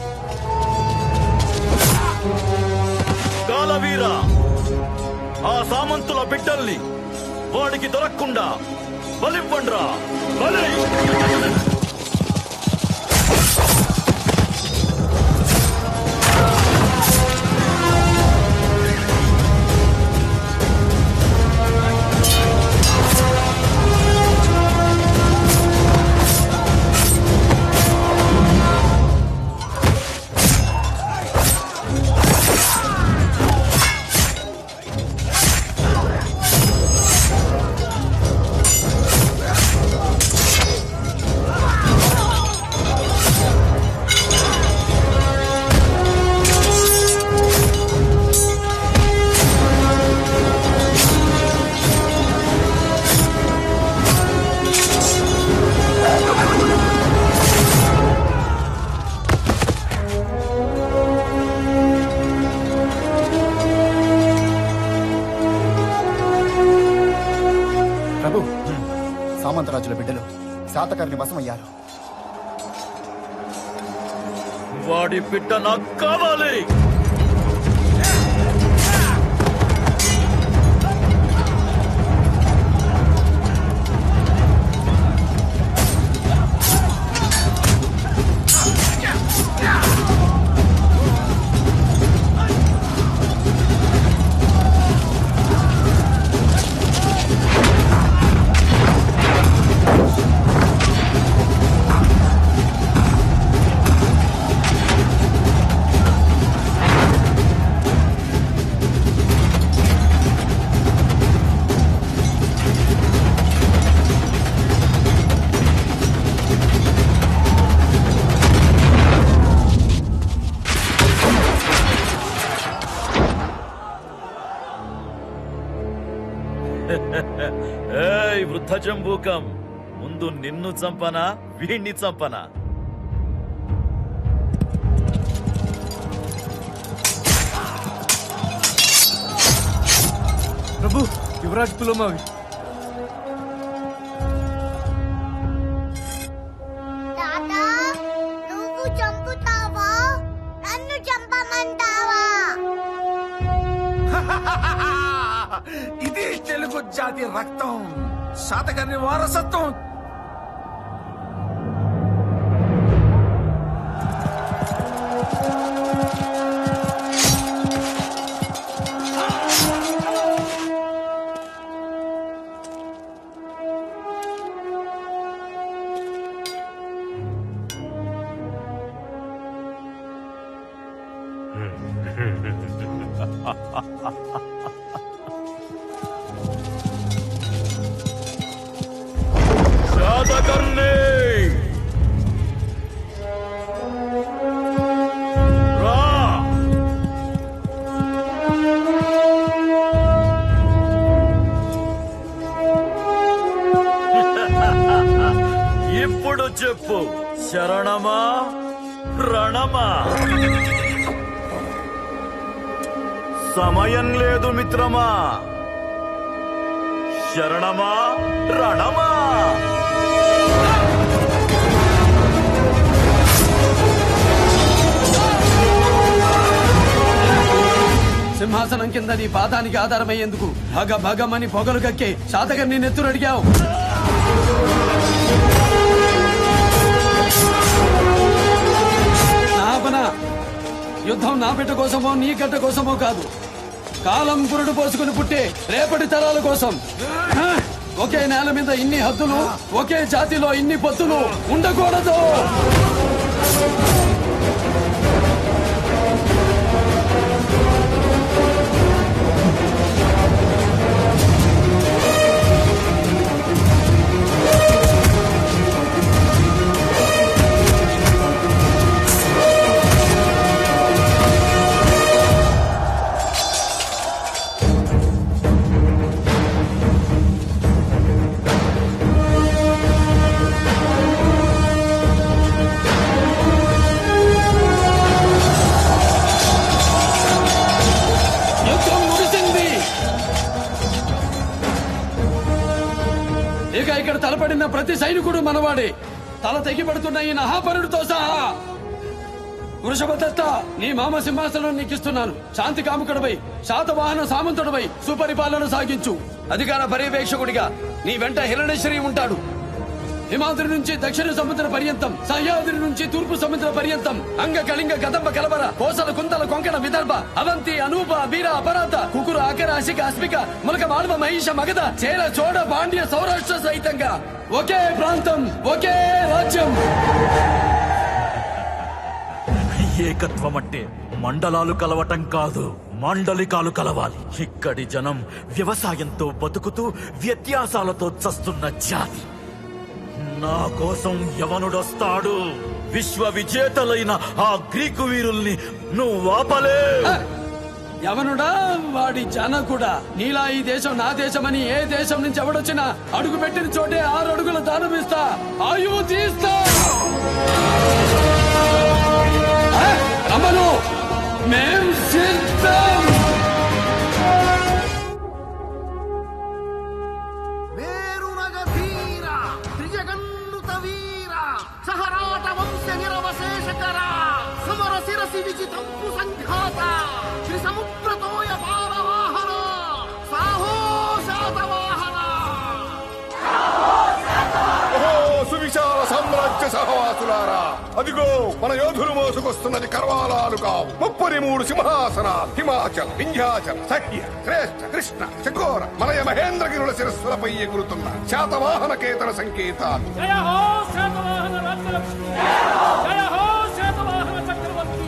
కాలవీర, ఆ సామంతుల బిడ్డల్ని వాడికి దొరకకుండా బలివ్వండ్రా. బలి! శాతకర్ణి వశమయ్యారు. వాడి బిడ్డ నాకు కావాలి. ఏయ్ వృద్ధ జంబూకం, ముందు నిన్ను చంపనా వీణ్ణి చంపనా? ప్రభు, యువరాజ్ పులోమావి. నువ్వు చంపుతావా? నన్ను చంపమంటావా? ఇది తెలుగు జాతి రక్తం, శాతకర్ణి వారసత్వం. శాతకర్ణి రా. ఇప్పుడు చెప్పు, శరణమా రణమా? సమయం లేదు మిత్రమా. శరణమా రణమా? సింహాసనం కింద నీ పాదానికి ఆధారమయ్యేందుకు భగ భగమని పొగలు కక్కే శాతకర్ణి నెత్తురు అడిగావు. నాపన యుద్ధం నా బిడ్డ కోసమో నీ గడ్డ కోసమో కాదు, కాలం పురుడు పోసుకుని పుట్టే రేపటి తరాల కోసం. ఒకే నేల మీద ఇన్ని హద్దులు, ఒకే జాతిలో ఇన్ని పొత్తులు ఉండకూడదు. ఇక్కడ తలపడిన ప్రతి సైనికుడు మనవాడే. తల తెగిపడుతున్న ఈ నహాపరుడితో సహా. వృషభదత్త, నీ మామ సింహాసనం నీకిస్తున్నాను. శాంతి కాముకుడిపై, శాతవాహన సామంతుడిపై సుపరిపాలన సాగించు. అధికార పర్యవేక్షకుడిగా నీ వెంట హిరణేశ్వరి ఉంటాడు. హిమాద్రి నుంచి దక్షిణ సముద్ర పర్యంతం, సహ్యాద్రి నుంచి తూర్పు సముద్ర పర్యంతం, అంగ కళింగ కదంబ కలబర, కోసల కుంతల కొంకణ విదర్భ, అవంతి అనూప బీర అపరాధ, కుకురు అకర అసిక అస్మిక, ములక మాల్వ మహిష మగధ, చేల చోడ పాండ్య సౌరాష్ట్ర సహితంగా ఒకే ప్రాంతం, ఒకే రాజ్యం. ఏకత్వం అంటే మండలాలు కలవటం కాదు, మాండలికాలు కలవాలి. ఇక్కడి జనం వ్యవసాయంతో బతుకుతూ వ్యత్యాసాలతో చస్తున్న జాతి. నా కోసం యవనుడొస్తాడు. విశ్వ విజేతలైన ఆ గ్రీకు వీరుల్ని నువ్వు ఆపలేవు. యవనుడా, వాడి జనకుడా. నీలా ఈ దేశం నా దేశమని ఏ దేశం నుంచి ఎవడొచ్చినా అడుగు పెట్టిన చోటే 6 అడుగుల దానమిస్తా, ఆయువు తీస్తా. అమలు మేం సిద్ధం. మేరునగ ధీర త్రిజగన్నుత కాశీ విజితంపు సంఘాత త్రిసముద్రతోయ పారవాహన సాహో శాతవాహన. సువిశాల సామ్రాజ్య సహవాసులారా, అదిగో మన యోధులు మోసుకొస్తున్నది కర్వాలాలు కావు, 33 సింహాసనాలు హిమాచల్, వింధ్యాచల్, సహ్య, శ్రేష్ఠ, కృష్ణ, చకోర, మలయ మహేంద్రగిరుల శిరస్సులపై ఎగురుతున్న శాతవాహన కేతన సంకేతాలు. జయ హో శాతవాహన రాజ్యలక్ష్మి, జయ హో శాతవాహన చక్రవర్తి,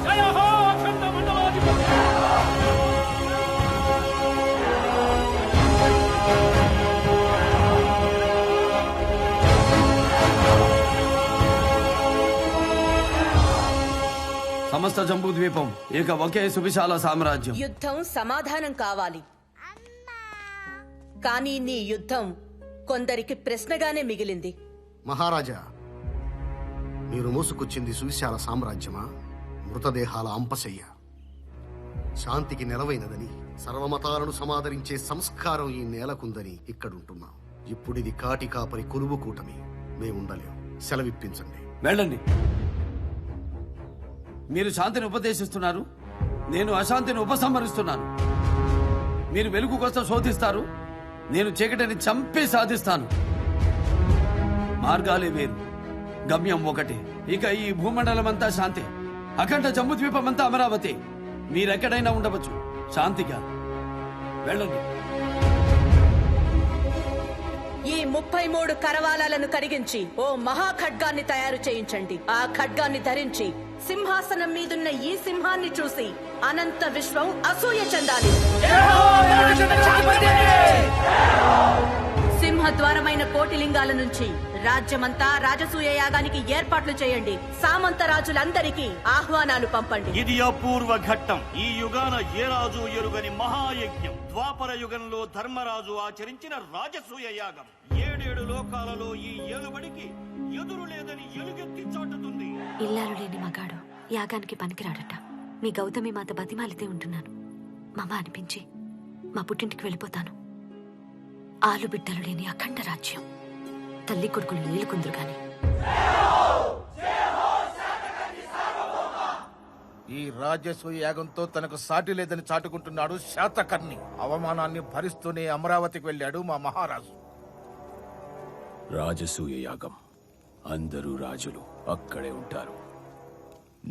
జయ హో అఖండ మండలాధిపతి. సమస్త జంబూ ద్వీపం ఇక ఒకే సువిశాల సామ్రాజ్యం. యుద్ధం సమాధానం కావాలి, కానీ నీ యుద్ధం కొందరికి ప్రశ్నగానే మిగిలింది. మహారాజా, మీరు మోసుకొచ్చింది సువిశాల సామ్రాజ్యమా, మృతదేహాల అంపశయ్య? శాంతికి నెలవైనదని, సర్వమతాలను సమాదరించే సంస్కారం ఈ నేలకుందని ఇక్కడుంటున్నాం. ఇప్పుడిది కాటి కాపరి కొలువు కూటమి, మేముండలేం. సెలవిప్పించండి. వెళ్ళండి. మీరు శాంతిని ఉపదేశిస్తున్నారు, నేను అశాంతిని ఉపసంహరిస్తున్నాను. మీరు వెలుగు కోసం శోధిస్తారు, నేను చీకటిని చంపి సాధిస్తాను. మార్గాలే వేరు, గమ్యం ఒకటే. ఇక ఈ భూమండలమంతా శాంతి, అఖండ జంబూద్వీపమంతా అమరావతి. మీరెక్కడైనా ఉండవచ్చు, శాంతిగా వెళ్ళండి. ఈ 33 కరవాలాలను కరిగించి ఓ మహాఖడ్గాన్ని తయారు చేయించండి. ఆ ఖడ్గాన్ని ధరించి సింహాసనం మీదున్న ఈ సింహాన్ని చూసి అనంత విశ్వం అసూయ చెందాలి. సింహద్వారమైన కోటిలింగాల నుంచి రాజ్యమంతా రాజసూయ యాగానికి ఏర్పాట్లు చేయండి. సామంత రాజులందరికీ ఆహ్వానాలు పంపండి. ఇది అపూర్వ ఘట్టం. ఈ యుగాన ఏ రాజు ఎరుగని మహాయజ్ఞం. ద్వాపర యుగంలో ధర్మరాజు ఆచరించిన రాజసూయ యాగం 7 లోకాలలో ఈ ఏలుబడికి ఎదురు లేదని ఎలుగెత్తి చాటుతుంది. ఇల్లాలు లేని మగాడు యాగానికి పనికిరాడట. మీ గౌతమి మాత బతిమాలితే ఉంటున్నాను. మమ అనిపించి మా పుట్టింటికి వెళ్ళిపోతాను. ఆలు బిడ్డలు లేని అఖండ రాజ్యం, తల్లి కొడుకులు ఏలుకుందరు గాని. ఈ రాజసూయ యాగంతో తనకు సాటి లేదని చాటుకుంటున్నాడు శాతకర్ణి. అవమానాన్ని భరిస్తూనే అమరావతికి వెళ్ళాడు మా మహారాజు. రాజసూయ యాగం, అందరూ రాజులు అక్కడే ఉంటారు.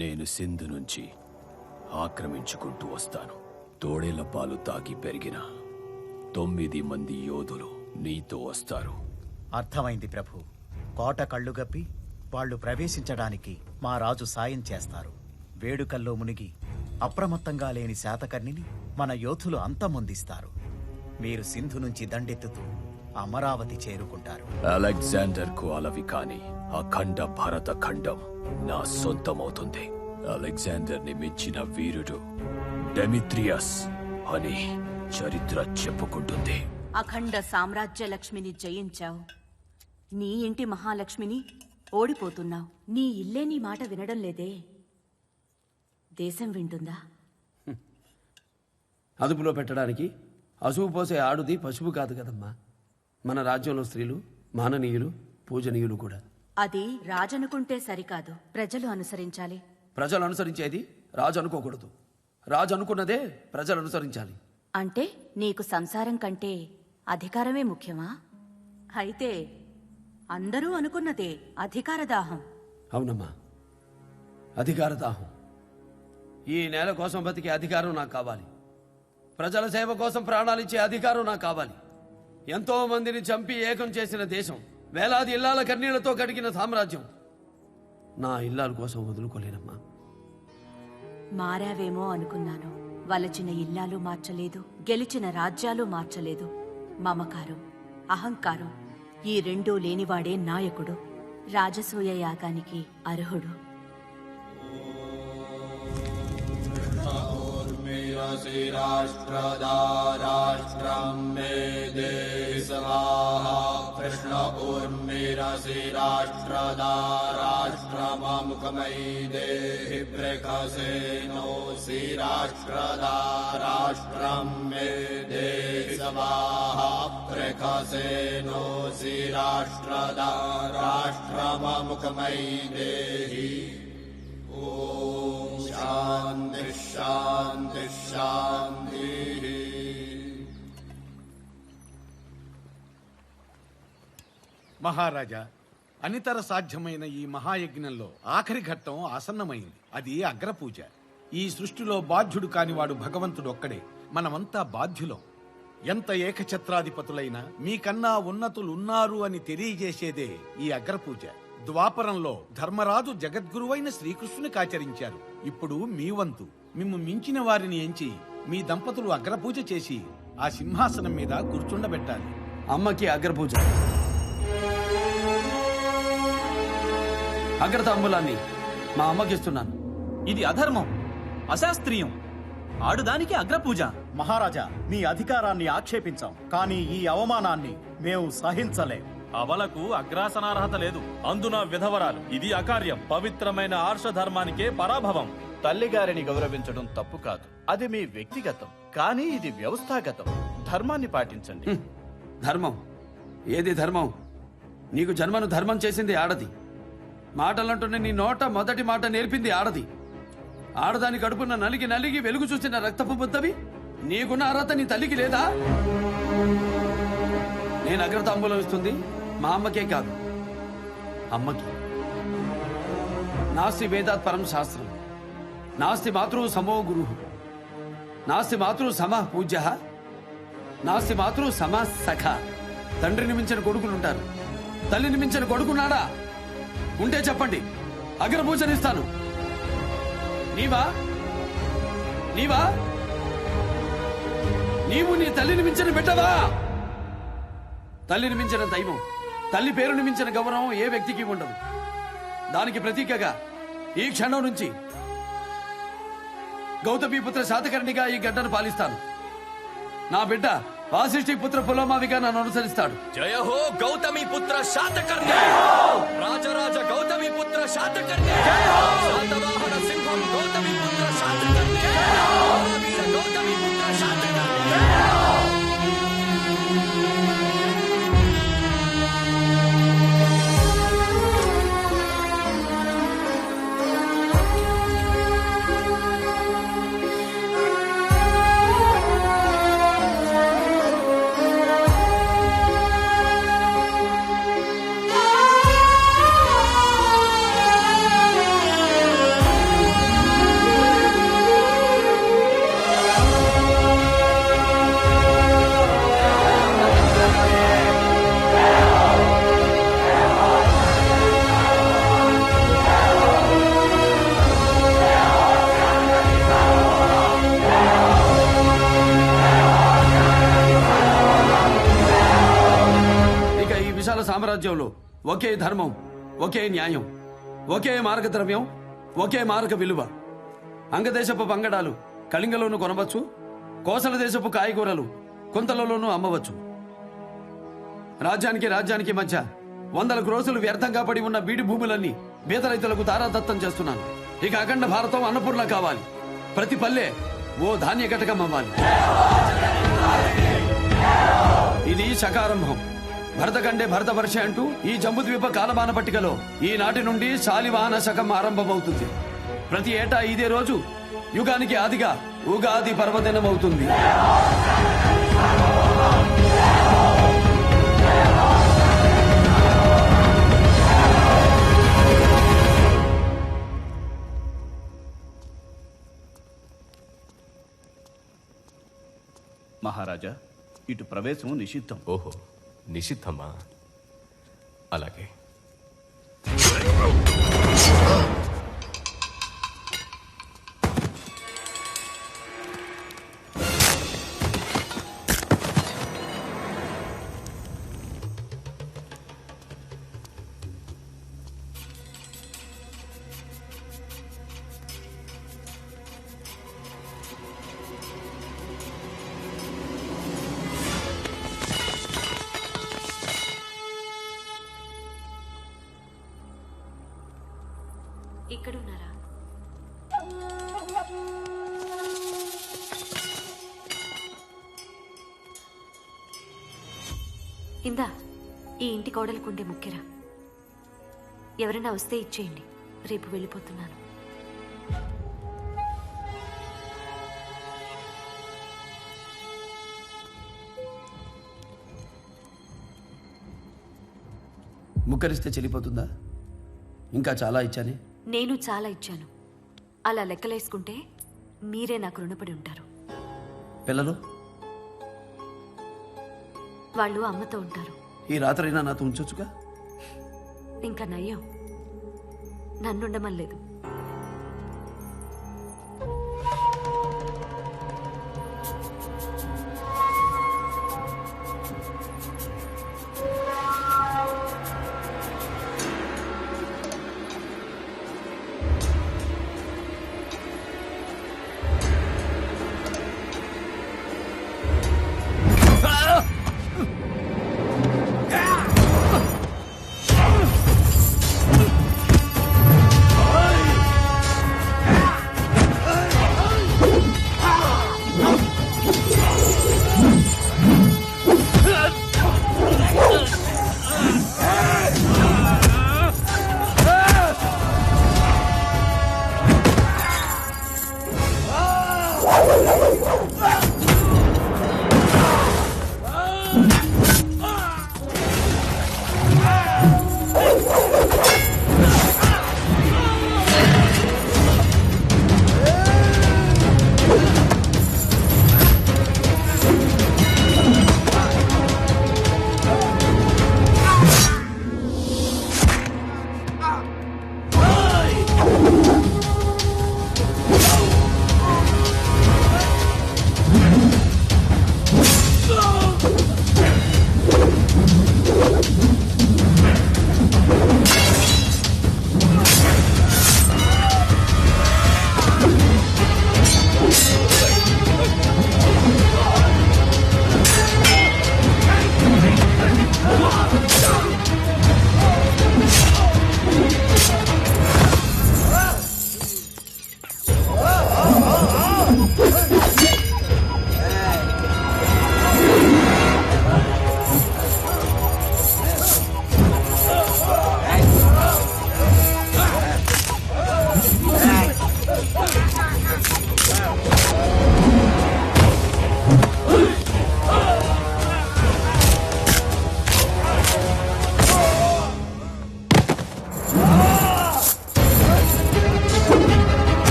నేను సింధు నుంచి ఆక్రమించుకుంటూ వస్తాను. తోడేళ్ల పాలు తాగి పెరిగిన 9 మంది యోధులు నీతో వస్తారు. అర్థమైంది ప్రభు. కోట కళ్ళు గప్పి వాళ్ళు ప్రవేశించడానికి మా రాజు సాయం చేస్తారు. వేడుకల్లో మునిగి అప్రమత్తంగా లేని శాతకర్ణిని మన యోధులు అంతమొందిస్తారు. మీరు సింధు నుంచి దండెత్తుతూ అమరావతి చేరుకుంటారు. అలెగ్జాండర్ కు అలవి కాని అఖండ భారత ఖండం నా సొంతమవుతుంది. అలెగ్జాండర్ ని మించిన వీరుడు డెమిత్రియస్ అని చరిత్ర చెప్పుకుంటుంది. అఖండ సామ్రాజ్య లక్ష్మిని జయించావు, నీ ఇంటి మహాలక్ష్మిని ఓడిపోతున్నావు. నీ ఇల్లే నీ మాట వినడం లేదే, దేశం వింటుందా? అదుపులో పెట్టడానికి అసువు పోసే ఆడుది పశువు కాదు కదమ్మా. మన రాజ్యంలో స్త్రీలు మాననీయులు, పూజనీయులు కూడా. అది రాజనుకుంటే సరికాదు, ప్రజలు అనుసరించాలి. ప్రజలు అనుసరించేది రాజు అనుకోకూడదు, రాజు అనుకున్నదే ప్రజలు అనుసరించాలి. అంటే నీకు సంసారం కంటే అధికారమే ముఖ్యమా? అయితే అందరూ అనుకున్నదే అధికార దాహం. అవునమ్మా, అధికార దాహం. ఈ నేల కోసం బతికే అధికారం నాకు కావాలి. ప్రజల సేవ కోసం ప్రాణాలిచ్చే అధికారం నాకు కావాలి. ఎంతో మందిని చంపి ఏకం చేసిన దేశం, వేలాది ఇల్లాల కన్నీళ్లతో కడిగిన సామ్రాజ్యం నా ఇల్లాల కోసం వదులుకోలేనమ్మా. మారావేమో అనుకున్నాను. వలచిన ఇల్లాలు మార్చలేదు, గెలిచిన రాజ్యాలు మార్చలేదు. మమకారం, అహంకారం ఈ రెండూ లేనివాడే నాయకుడు, రాజసూయ యాగానికి అర్హుడు. రాష్ట్రం మే దేశవాహ కృష్ణ ఊర్మిరసి రాష్ట్రదా రాష్ట్రముఖమై దేహి ప్రకసేనో సి రాష్ట్రదా రాష్ట్రం మే దేశవాహ ప్రకసేనో సి రాష్ట్రదా రాష్ట్రముఖమై దేహి. ఓ మహారాజా, అనితర సాధ్యమైన ఈ మహాయజ్ఞంలో ఆఖరి ఘట్టం ఆసన్నమైంది. అది అగ్రపూజ. ఈ సృష్టిలో బాధ్యుడు కానివాడు భగవంతుడు ఒక్కడే. మనమంతా బాధ్యులం. ఎంత ఏకఛత్రాధిపతులైనా మీకన్నా ఉన్నతులున్నారు అని తెలియజేసేదే ఈ అగ్రపూజ. ద్వాపరంలో ధర్మరాజు జగద్గురువైన శ్రీకృష్ణునికి ఆచరించారు. ఇప్పుడు మీ వంతు. మిమ్ము మించిన వారిని ఎంచి మీ దంపతులు అగ్రపూజ చేసి ఆ సింహాసనం మీద కూర్చుండబెట్టాలి. అమ్మకి అగ్రపూజ. అగ్రతాంబూలాన్ని మా అమ్మకిస్తున్నాను. ఇది అధర్మం, అశాస్త్రీయం. ఆడుదానికి అగ్రపూజ. మహారాజా, మీ అధికారాన్ని ఆక్షేపించాం, కానీ ఈ అవమానాన్ని మేము సహించలేం. అవలకు అగ్రాసనార్హత లేదు, అందున విధవరాలు. ఇది అకార్యం. పవిత్రమైన ఆర్షధర్మానికే పరాభవం. తల్లిగారిని గౌరవించడం తప్పు కాదు, అది మీ వ్యక్తిగతం. కానీ ఇది వ్యవస్థాగతం. ధర్మాన్ని పాటించండి. ధర్మం? ఏది ధర్మం? నీకు జన్మను ధర్మం చేసింది ఆడది. మాటలంటూనే నీ నోట మొదటి మాట నేర్పింది ఆడది. ఆడదాని కడుపున నలిగి నలిగి వెలుగు చూసిన రక్తపు బుద్ధవి నీకున్న అర్హత నీ తల్లికి లేదా? నేను అగ్రతాంబూలం ఇస్తుంది మా అమ్మకే కాదు, అమ్మకి. నాస్తి వేదాత్ పరం శాస్త్రం, నాస్తి మాతృ సమో గురు, నాస్తి మాతృ సమ పూజ్య, నాస్తి మాతృ సమ సఖ. తండ్రిని మించిన కొడుకులుంటారు, తల్లిని మించిన కొడుకున్నాడా? ఉంటే చెప్పండి, అగ్రపూజనిస్తాను. నీవా నీవా నీవు నీ తల్లిని మించిన బిడ్డవా? తల్లిని మించిన దైవం, తల్లి పేరుని మించిన గౌరవం ఏ వ్యక్తికి ఉండదు. దానికి ప్రతీకగా ఈ క్షణం నుంచి గౌతమీపుత్ర శాతకర్ణిగా ఈ గడ్డను పాలిస్తాను. నా బిడ్డ వాసిష్ఠి పుత్ర పులోమావిగా నన్ను అనుసరిస్తాడు. జయ హో గౌతమి పుత్ర శాతకర్ణి, రాజరాజ గౌతమి పుత్ర శాతకర్ణి, శాతవాహన సింహం గౌతమి పుత్ర శాతకర్ణి, మహావీర గౌతమి పుత్ర శాతకర్ణి. సామ్రాజ్యంలో ఒకే ధర్మం, ఒకే న్యాయం, ఒకే మార్గద్రవ్యం, ఒకే మార్గ విలువ. అంగదేశపు పంగడాలు కళింగలోనూ కొనవచ్చు, కోసల దేశపు కాయగూరలు కుంతలలోనూ అమ్మవచ్చు. రాజ్యానికి మధ్య 100 క్రోసులు వ్యర్థంగా పడి ఉన్న బీడి భూములన్నీ బీద రైతులకు తారాదత్తం చేస్తున్నాను. ఇక అఖండ భారతం అన్నపూర్ణ కావాలి. ప్రతి పల్లె ఓ ధాన్య ఘటకం అవ్వాలి. ఇది శకారంభం. భరతఖండే భరతవర్ష అంటూ ఈ జంబుద్వీప కాలమాన పట్టికలో ఈనాటి నుండి శాలివాహన శకం ఆరంభమవుతుంది. ప్రతి ఏటా ఇదే రోజు యుగానికి ఆదిగా ఉగాది పర్వదినం అవుతుంది. మహారాజా, ఇటు ప్రవేశం నిషిద్ధం. ఓహో, నిషిద్ధమా? అలాగే. ఇక్కడున్నారా? ఇందా, ఈ ఇంటి కోడలుకుండే ముఖ్యరా. ఎవరైనా వస్తే ఇచ్చేయండి, రేపు వెళ్ళిపోతున్నాను. ముక్కరిస్తే చెల్లిపోతుందా? ఇంకా చాలా ఇచ్చానే. నేను చాలా ఇచ్చాను. అలా లెక్కలేసుకుంటే మీరే నాకు రుణపడి ఉంటారు. పిల్లలు వాళ్ళు అమ్మతో ఉంటారు. ఈ రాత్రైనా నాతో ఉంచొచ్చుగా. ఇంకా నయ్యం, నన్నుండమనలేదు.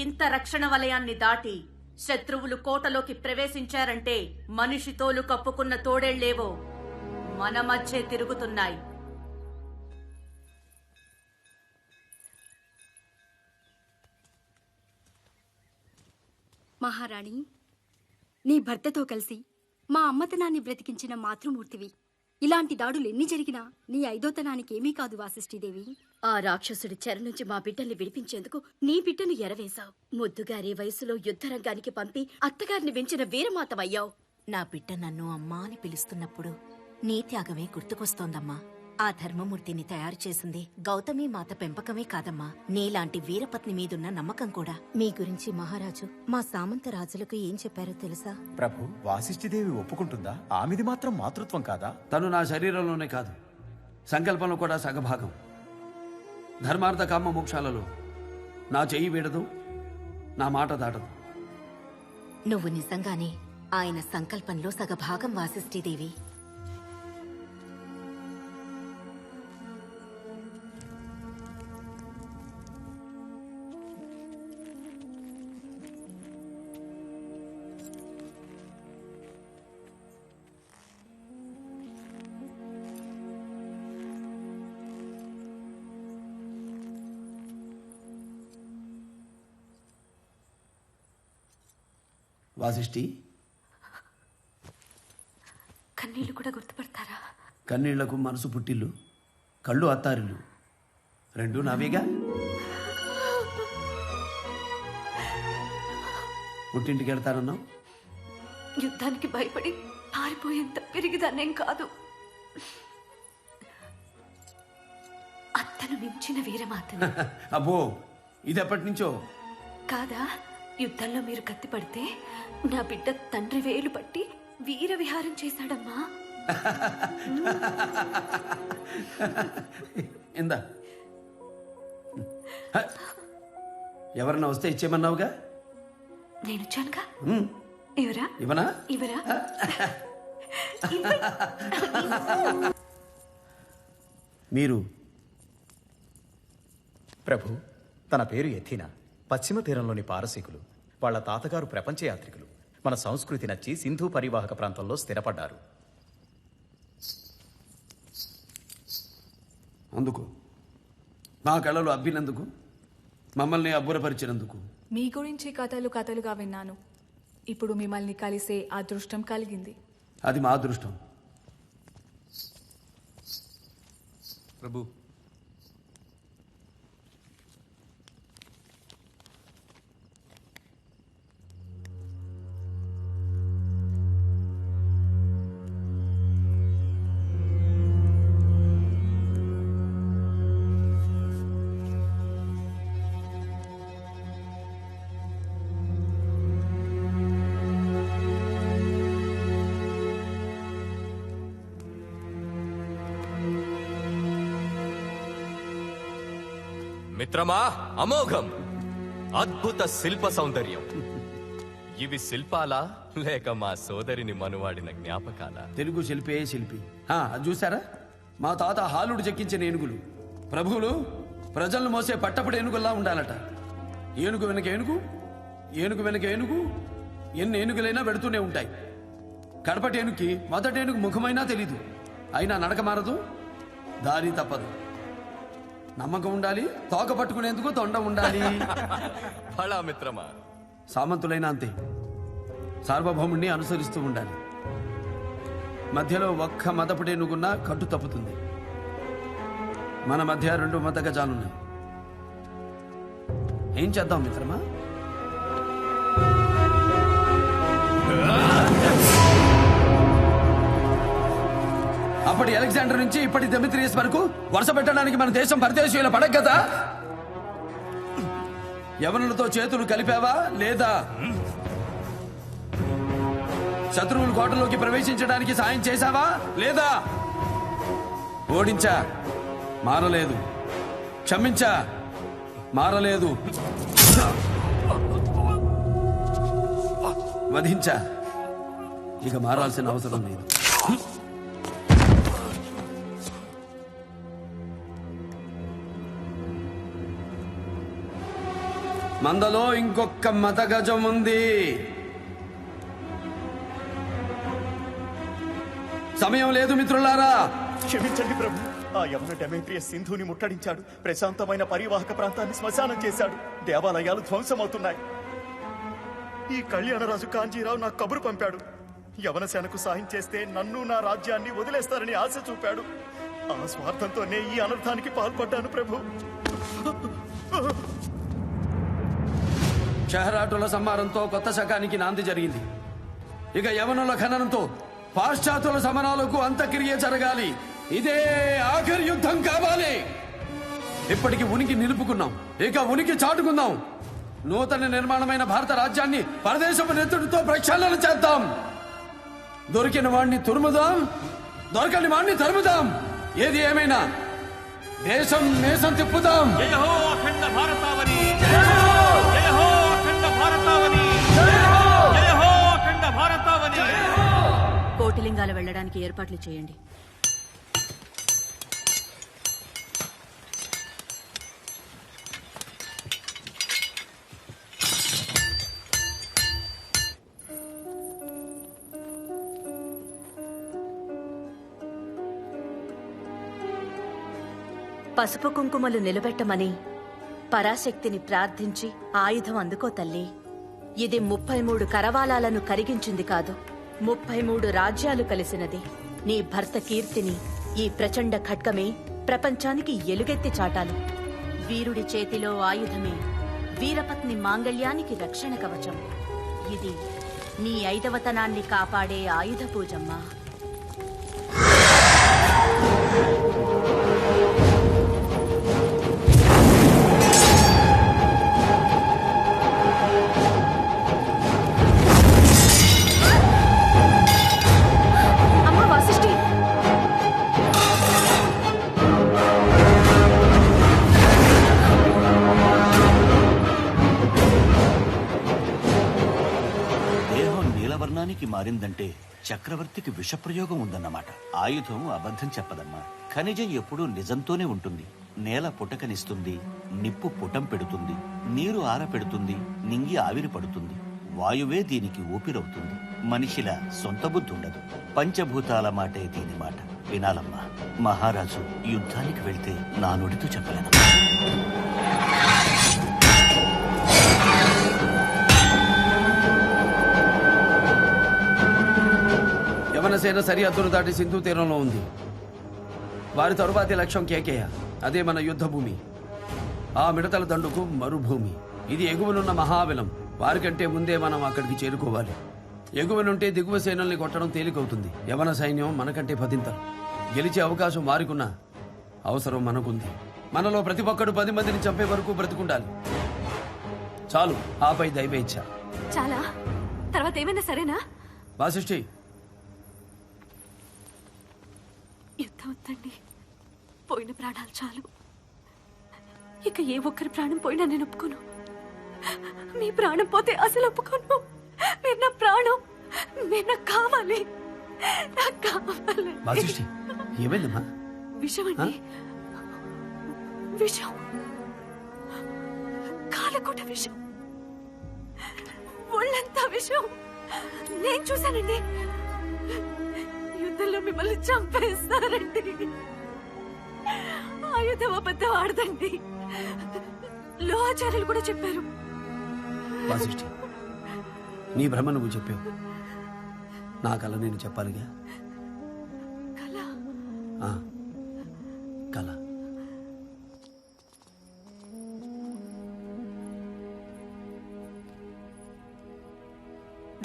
ఇంత రక్షణ వలయాన్ని దాటి శత్రువులు కోటలోకి ప్రవేశించారంటే మనిషి తోలు కప్పుకున్న తోడేళ్లేవో మన మధ్య తిరుగుతున్నాయి. మహారాణి, నీ భర్తతో కలిసి మా అమ్మతనాన్ని బ్రతికించిన మాతృమూర్తివి. ఇలాంటి దాడులు ఎన్ని జరిగినా నీ ఐదోతనానికి ఏమీ కాదు వాసిష్ఠీదేవి. ఆ రాక్షసుడి చెర నుంచి మా బిడ్డల్ని విడిపించేందుకు నీ బిడ్డను ఎరవేశావు. ముద్దుగారి వయసులో యుద్ధరంగానికి పంపి అత్తగారిని వెంచిన వీరమాతవయ్యావు. నా బిడ్డ నన్ను అమ్మా అని పిలుస్తున్నప్పుడు నీ త్యాగమే గుర్తుకొస్తోందమ్మా. ఆ ధర్మమూర్తిని తయారు చేసింది గౌతమి మాత పెంపకమే కాదమ్మా, నీలాంటి వీరపత్ని మీదున్న నమ్మకం కూడా. మీ గురించి మహారాజు మా సామంత రాజులకు ఏం చెప్పారో తెలుసా? ప్రభు, వాసిష్ఠిదేవి ఒప్పుకుంటుందా? ఆమెది మాత్రం మాతృత్వం కాదా? తను నా శరీరంలోనే కాదు, సంకల్పంలో కూడా సగభాగం. ధర్మార్థ కామ మోక్షాలలో నా చెయ్యి వీడదు, నా మాట దాటదు. నువ్వు నిజంగానే ఆయన సంకల్పంలో సగభాగం వాసిష్ఠీదేవి. వాసిష్ఠి, కన్నీళ్లు కూడా గుర్తుపడతారా? కన్నీళ్లకు మనసు పుట్టిల్లు, కళ్ళు అత్తారిల్లు, రెండు నావేగా. పుట్టింటికి వెళ్తానన్నావు. యుద్ధానికి భయపడి పారిపోయేంత పెరిగిదాన్నేం కాదు. అత్తను మించిన వీరమాతను. అబ్బో, ఇది ఎప్పటి నుంచో? కాదా, యుద్ధంలో మీరు కత్తి పడితే నా బిడ్డ తండ్రి వేలు పట్టి వీర విహారం చేశాడమ్మా. ఇందా, ఎవరన్నా వస్తే ఇచ్చేయమన్నావుగా? నేనుచ్చానుగా. ఎవరా? ఇవనా? ఇవరా? మీరు? ప్రభు, తన పేరు ఎథీనా. పశ్చిమ తీరంలోని పారసీకులు. వాళ్ళ తాతగారు ప్రపంచ యాత్రికులు. మన సంస్కృతి నచ్చి సింధు పరివాహక ప్రాంతంలో స్థిరపడ్డారు. అందుకు మా కళలు అబ్బినందుకు, మమ్మల్ని అబ్బురపరిచినందుకు. మీ గురించి కథలుగా విన్నాను. ఇప్పుడు మిమ్మల్ని కలిసే అదృష్టం కలిగింది. అది మా అదృష్టం. ప్రభు, మిత్రమా, అమోఘం, అద్భుత శిల్ప సౌందర్యం. ఇవి శిల్పాలా లేక మా సోదరిని మనువాడిన జ్ఞాపకాలా? తెలుగు శిల్పే శిల్పి. అది చూసారా? మా తాత హాలుడు చెక్కించిన ఏనుగులు. ప్రభువులు ప్రజలను మోసే పట్టపుడు ఏనుగుల్లా ఉండాలట. ఏనుగు వెనక ఏనుగు, ఏనుగు వెనక ఏనుగు, ఎన్ని ఏనుగులైనా పెడుతూనే ఉంటాయి. కడపటి ఏనుగుకి మొదటి ఏనుగు ముఖమైనా తెలీదు. అయినా నడక మారదు, దారి తప్పదు. నమ్మకం ఉండాలి, తోక పట్టుకునేందుకు తొండ ఉండాలి. బలా మిత్రమా. సామంతులైనా అంతే, సార్వభౌముణ్ణి అనుసరిస్తూ ఉండాలి. మధ్యలో ఒక్క మతపుటేనుగున్నా కట్టు తప్పుతుంది. మన మధ్య 2 మత గజాలున్నాయి. ఏం చేద్దాం మిత్రమా? అప్పటి అలెగ్జాండర్ నుంచి ఇప్పటి డెమిత్రియస్ వరకు వరుస పెట్టడానికి మన దేశం పరదేశీయుల పడక కదా? యవనులతో చేతులు కలిపావా లేదా? శత్రువులు కోటలోకి ప్రవేశించడానికి సాయం చేశావా లేదా? ఓడించా, మారలేదు. క్షమించా, మారలేదు. వధించా, ఇక మారాల్సిన అవసరం లేదు. మందలో ఇంకొక మతగజం ఉంది. సమయం లేదు మిత్రులారా. క్షమించండి ప్రభు. ఆ యవన డెమెట్రియస్ సింధుని ముట్టడించాడు. ప్రశాంతమైన పరివాహక ప్రాంతాన్ని శ్మశానం చేశాడు. దేవాలయాలు ధ్వంసమవుతున్నాయి. ఈ కళ్యాణరాజు కాంజీరావు నాకు కబురు పంపాడు. యవన సేనకు సాయం చేస్తే నన్ను, నా రాజ్యాన్ని వదిలేస్తారని ఆశ చూపాడు. ఆ స్వార్థంతోనే ఈ అనర్థానికి పాల్పడ్డాను ప్రభు. షహరాటుల సంహారంతో కొత్త శకానికి నాంది జరిగింది. ఇక యవనుల ఖననంతో పాశ్చాత్యుల సమరాలకు అంత్యక్రియ జరగాలి. ఇదే ఆఖరి యుద్ధం కావాలి. ఇప్పటికి ఉనికి నిలుపుకున్నాం, ఇక ఉనికి చాటుకుందాం. నూతన నిర్మాణమైన భారత రాజ్యాన్ని పరదేశపు నెత్తుడితో ప్రక్షాళన చేద్దాం. దొరికిన వాణ్ణి తురుముదాం, దొరకని వాణ్ణి తరుముదాం. ఏది ఏమైనా దేశం నేసం తిప్పుదాం. జయ హో అఖండ భారతావని, జయ హో అఖండ భారతావని, జయ హో అఖండ భారతావని. కోటిలింగాలు వెళ్ళడానికి ఏర్పాట్లు చేయండి. పసుపు కుంకుమలు నిలబెట్టమని పరాశక్తిని ప్రార్థించి ఆయుధం అందుకో తల్లి. ఇది 33 కరవాలాలను కరిగించింది కాదు, 33 రాజ్యాలు కలిసినది. నీ భర్త కీర్తిని ఈ ప్రచండ ఖడ్గమే ప్రపంచానికి ఎలుగెత్తి చాటాలి. వీరుడి చేతిలో ఆయుధమే వీరపత్ని మాంగళ్యానికి రక్షణ కవచం. ఇది నీ 5వతనాన్ని కాపాడే ఆయుధ పూజమ్మా. ఏందంటే చక్రవర్తికి విషప్రయోగం ఉందన్నమాట. ఆయుధం అబద్ధం చెప్పదమ్మా. ఖనిజం ఎప్పుడూ నిజంతోనే ఉంటుంది. నేల పుటకనిస్తుంది, నిప్పు పుటం పెడుతుంది, నీరు ఆరపెడుతుంది, నింగి ఆవిరి పడుతుంది, వాయువే దీనికి ఊపిరవుతుంది. మనిషిలా సొంత బుద్ధి ఉండదు. పంచభూతాల మాటే దీని మాట. వినాలమ్మా. మహారాజు యుద్ధానికి వెళ్తే నా నోటితో చెప్పలేను. యవనసేన సరిహద్దును దాటి సింధు తీరంలో ఉంది. వారి తరువాతి లక్ష్యం కేకేయ. అదే మన యుద్ధ భూమి. ఆ మిడతల దండుకు మరుభూమి. ఇది ఎగువనున్న మహాబలం. వారికంటే ముందే మనం అక్కడికి చేరుకోవాలి. ఎగువనుంటే దిగువ సేనల్ని కొట్టడం తేలికవుతుంది. యవన సైన్యం మనకంటే పదింతలు. గెలిచే అవకాశం వారికున్న అవసరం మనకుంది. మనలో ప్రతి ఒక్కడు 10 మందిని చంపే వరకు బ్రతుకుండాలి. చాలు, ఆపై దైవేచ్ఛ. చాలా తర్వాత ఏమైనా సరేనా? వాసిష్ఠి, యుద్ధం వద్దండి. పోయిన ప్రాణాలు చాలు. ఇక ఏ ఒక్కరి ప్రాణం పోయినా నేను ఒప్పుకోను. మీ ప్రాణం పోతే అసలు ఒప్పుకోను. మీరు నా ప్రాణం. మీరు నాకు కావాలి. నాకు కావాలి. వాసిష్ఠి, ఏమైందమ్మా? విషం అండి. విషం. కాలకోట విషం. ఒళ్ళంతా విషం. నేను చూశానండి. యుద్ధంలో మిమ్మల్ని చంపేస్తారండి. ఆయుధం అబద్ధం ఆడదండి. లోహాచార్యులు కూడా చెప్పారు. వాసిష్ఠి, నీ భ్రమ నువ్వు చెప్పావు. నా కళ నేను చెప్పాలిగా. కళ.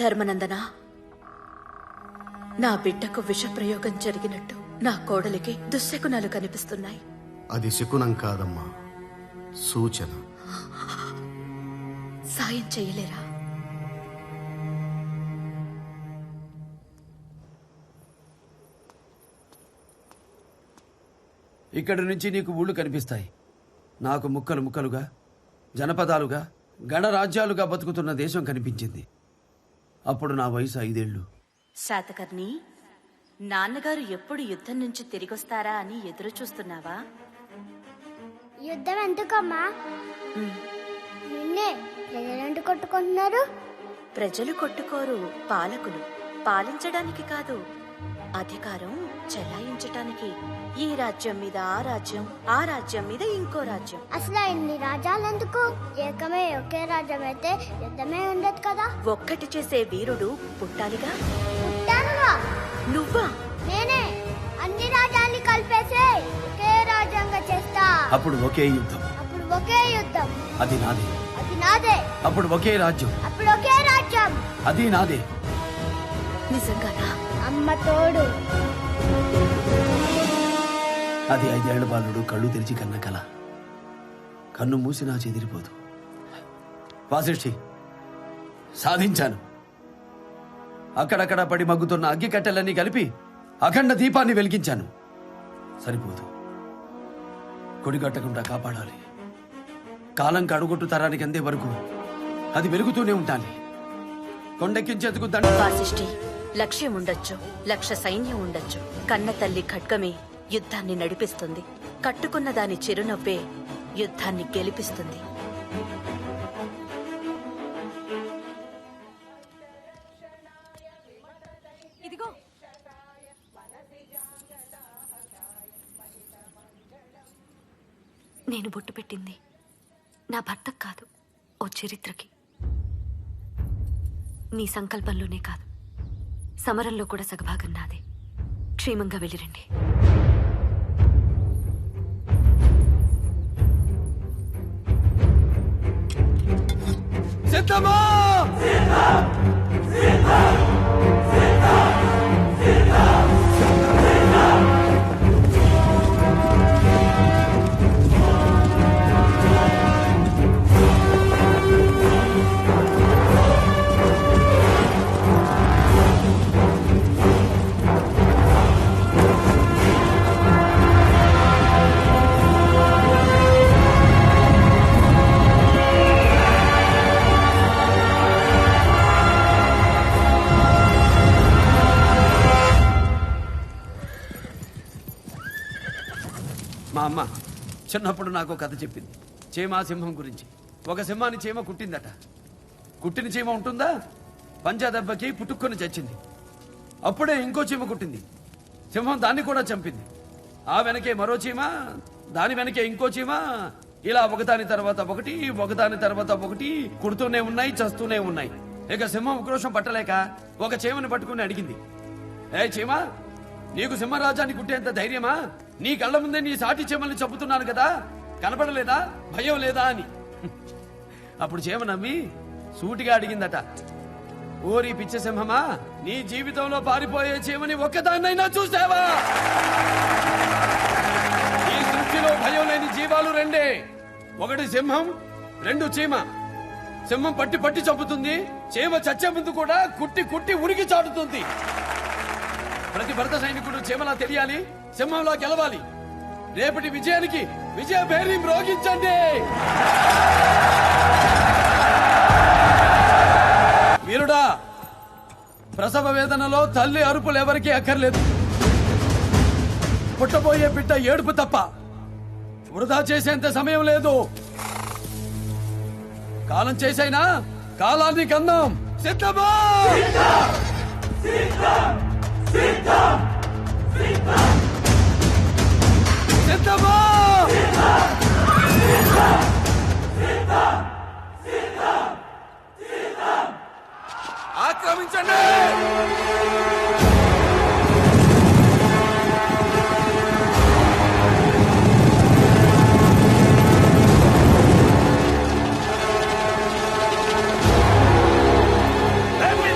ధర్మనందన, నా బిడ్డకు విషప్రయోగం జరిగినట్టు నా కోడలికి దుశ్శకునాలు కనిపిస్తున్నాయి. అది శకునం కాదమ్మా, సూచన. సాయం చేయలేరా? ఇక్కడి నుంచి నీకు ఊళ్ళు కనిపిస్తాయి. నాకు ముక్కలు ముక్కలుగా, జనపదాలుగా, గణరాజ్యాలుగా బతుకుతున్న దేశం కనిపించింది. అప్పుడు నా వయసు 5 ఏళ్ళు. శాతకర్ణి, నాన్నగారు ఎప్పుడు యుద్ధం నుంచి తిరిగొస్తారా అని ఎదురు చూస్తున్నావా? యుద్ధం ఎందుకమ్మా? నిన్నే ప్రజలు కొట్టుకుంటున్నారు. ప్రజలు కొట్టుకోరు, పాలకులు. పాలించడానికి కాదు, అధికారం చెలాయించటానికి. ఈ రాజ్యం మీద ఆ రాజ్యం, ఆ రాజ్యం మీద ఇంకో రాజ్యం. అసలు ఇన్ని రాజ్యాలు ఎందుకు? ఏకమే ఒకే రాజ్యం అయితే యుద్ధమే ఉండదు కదా. ఒక్కటి చేసే వీరుడు పుట్టాలిగా. పుట్టానుగా. నువ్వా? నేనే. అన్ని రాజ్యాల్ని కలిపేసే ఒకే రాజ్యంగా చేస్తా. అప్పుడు ఒకే యుద్ధం. అప్పుడు ఒకే యుద్ధం. అది నాదే. అది నాదే. అప్పుడు ఒకే రాజ్యం. అప్పుడు ఒకే రాజ్యం. అది నాదే. నిజంగానా? అమ్మ తోడు. అది 5 ఏళ్ల బాలుడు కళ్ళు తెరిచి కన్న కల. కన్ను మూసినా చెదిరిపోదు. వాసిష్ఠి, సాధించాను. అక్కడక్కడ పడి మగ్గుతున్న అగ్గి కట్టెలన్నీ కలిపి అఖండ దీపాన్ని వెలిగించాను. సరిపోదు, కొడిగట్టకుండా కాపాడాలి. కాలం కడుగొట్టు తరానికి అందే వరకు అది వెలుగుతూనే ఉండాలి. కొండెక్కించేందుకు వాసిష్ఠి, లక్ష్యం ఉండొచ్చు, లక్ష సైన్యం ఉండొచ్చు. కన్న తల్లి ఖడ్గమే యుద్ధాన్ని నడిపిస్తుంది. కట్టుకున్న దాని చిరునవ్వే యుద్ధాన్ని గెలిపిస్తుంది. ఇదిగో, నేను బొట్టు పెట్టింది నా భర్తకు కాదు, ఓ చరిత్రకి. నీ సంకల్పంలోనే కాదు, సమరంలో కూడా సగభాగం నాదే. క్షేమంగా వెళ్ళిరండి. సిద్ధమా? అమ్మ చిన్నప్పుడు నాకు కథ చెప్పింది, చీమ సింహం గురించి. ఒక సింహాన్ని చీమ కుట్టిందట. కుట్టిన చీమ ఉంటుందా? పంజా దెబ్బకి పుట్టుకొని చచ్చింది. అప్పుడే ఇంకో చీమ కుట్టింది. సింహం దాన్ని కూడా చంపింది. ఆ వెనకే మరో చీమ, దాని వెనకే ఇంకో చీమ, ఇలా ఒకదాని తర్వాత ఒకటి, ఒకదాని తర్వాత ఒకటి కుడుతూనే ఉన్నాయి, చస్తూనే ఉన్నాయి. ఇక సింహం ఉక్రోషం పట్టలేక ఒక చీమని పట్టుకుని అడిగింది, ఏ చీమ, నీకు సింహరాజాన్ని కుట్టేంత ధైర్యమా? నీ కళ్ళ ముందే నీ సాటి చీమల్ని చంపుతున్నాను కదా, కనపడలేదా? భయం లేదా అని. అప్పుడు చీమ నమ్మి సూటిగా అడిగిందట, ఓరి పిచ్చ సింహమా, నీ జీవితంలో పారిపోయే చీమని ఒక్కదాన్నైనా చూసావా? ఈ సృష్టిలో భయం లేని జీవాలు రెండే, ఒకటి సింహం, రెండు చీమ. సింహం పట్టి పట్టి చంపుతుంది, చీమ చచ్చే ముందు కూడా కుట్టి కుట్టి ఉరికి చాటుతుంది. ప్రతి భరత సైనికుడు చీమలా తెలియాలి, సింహంలా గెలవాలి. రేపటి విజయానికి విజయ భేరీ మ్రోగించండి. వీరుడా, ప్రసవ వేదనలో తల్లి అరుపులు ఎవరికీ అక్కర్లేదు. పుట్టబోయే బిడ్డ ఏడుపు తప్ప వృధా చేసేంత సమయం లేదు. కాలం చేసైనా కాలాన్ని కందాం. సిద్ధమా? సిద్ధమా? ఆక్రమించండి. Let me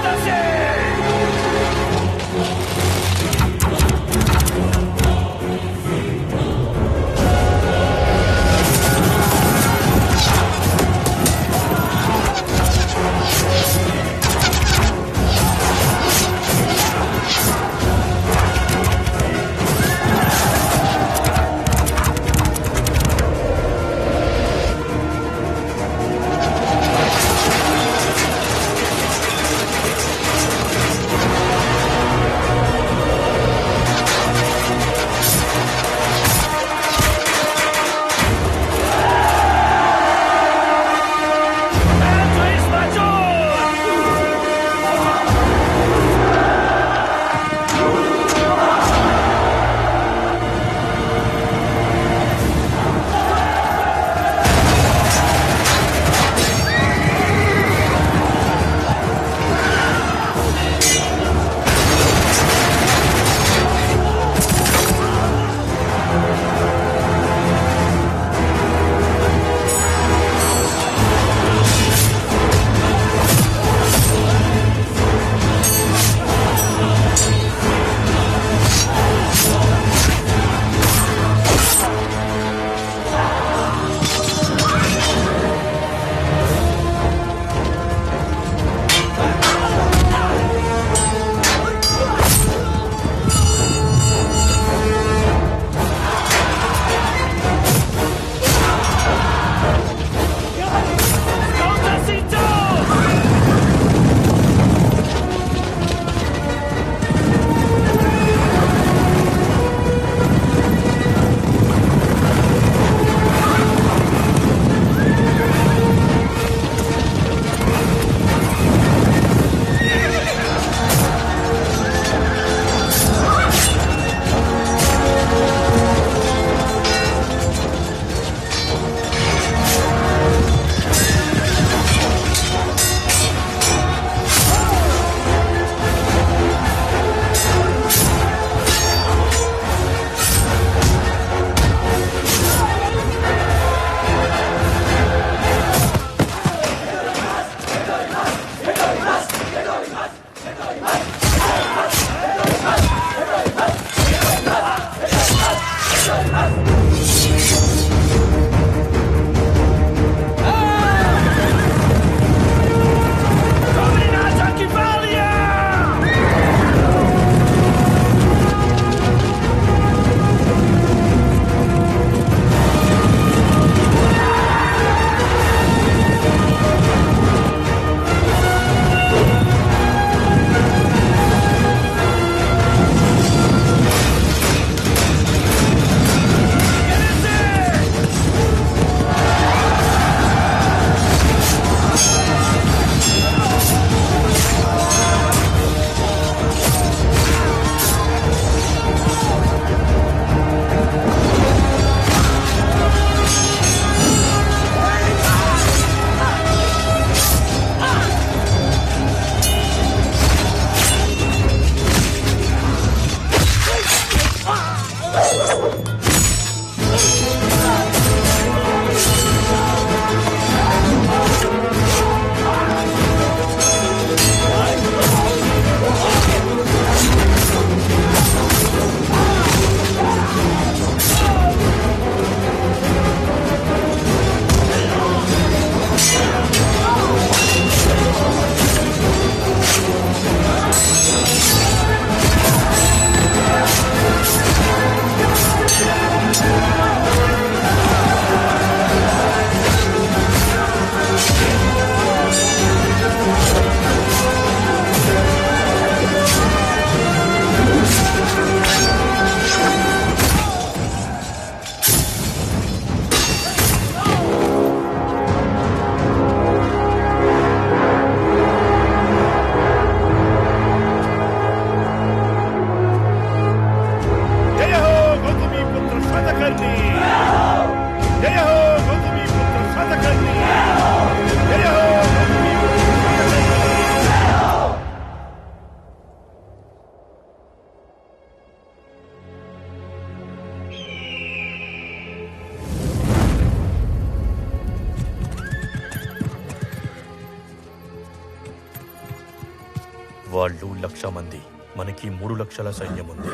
వాళ్ళు 1,00,000 మంది, మనకి 3 లక్షల సైన్యం ఉంది.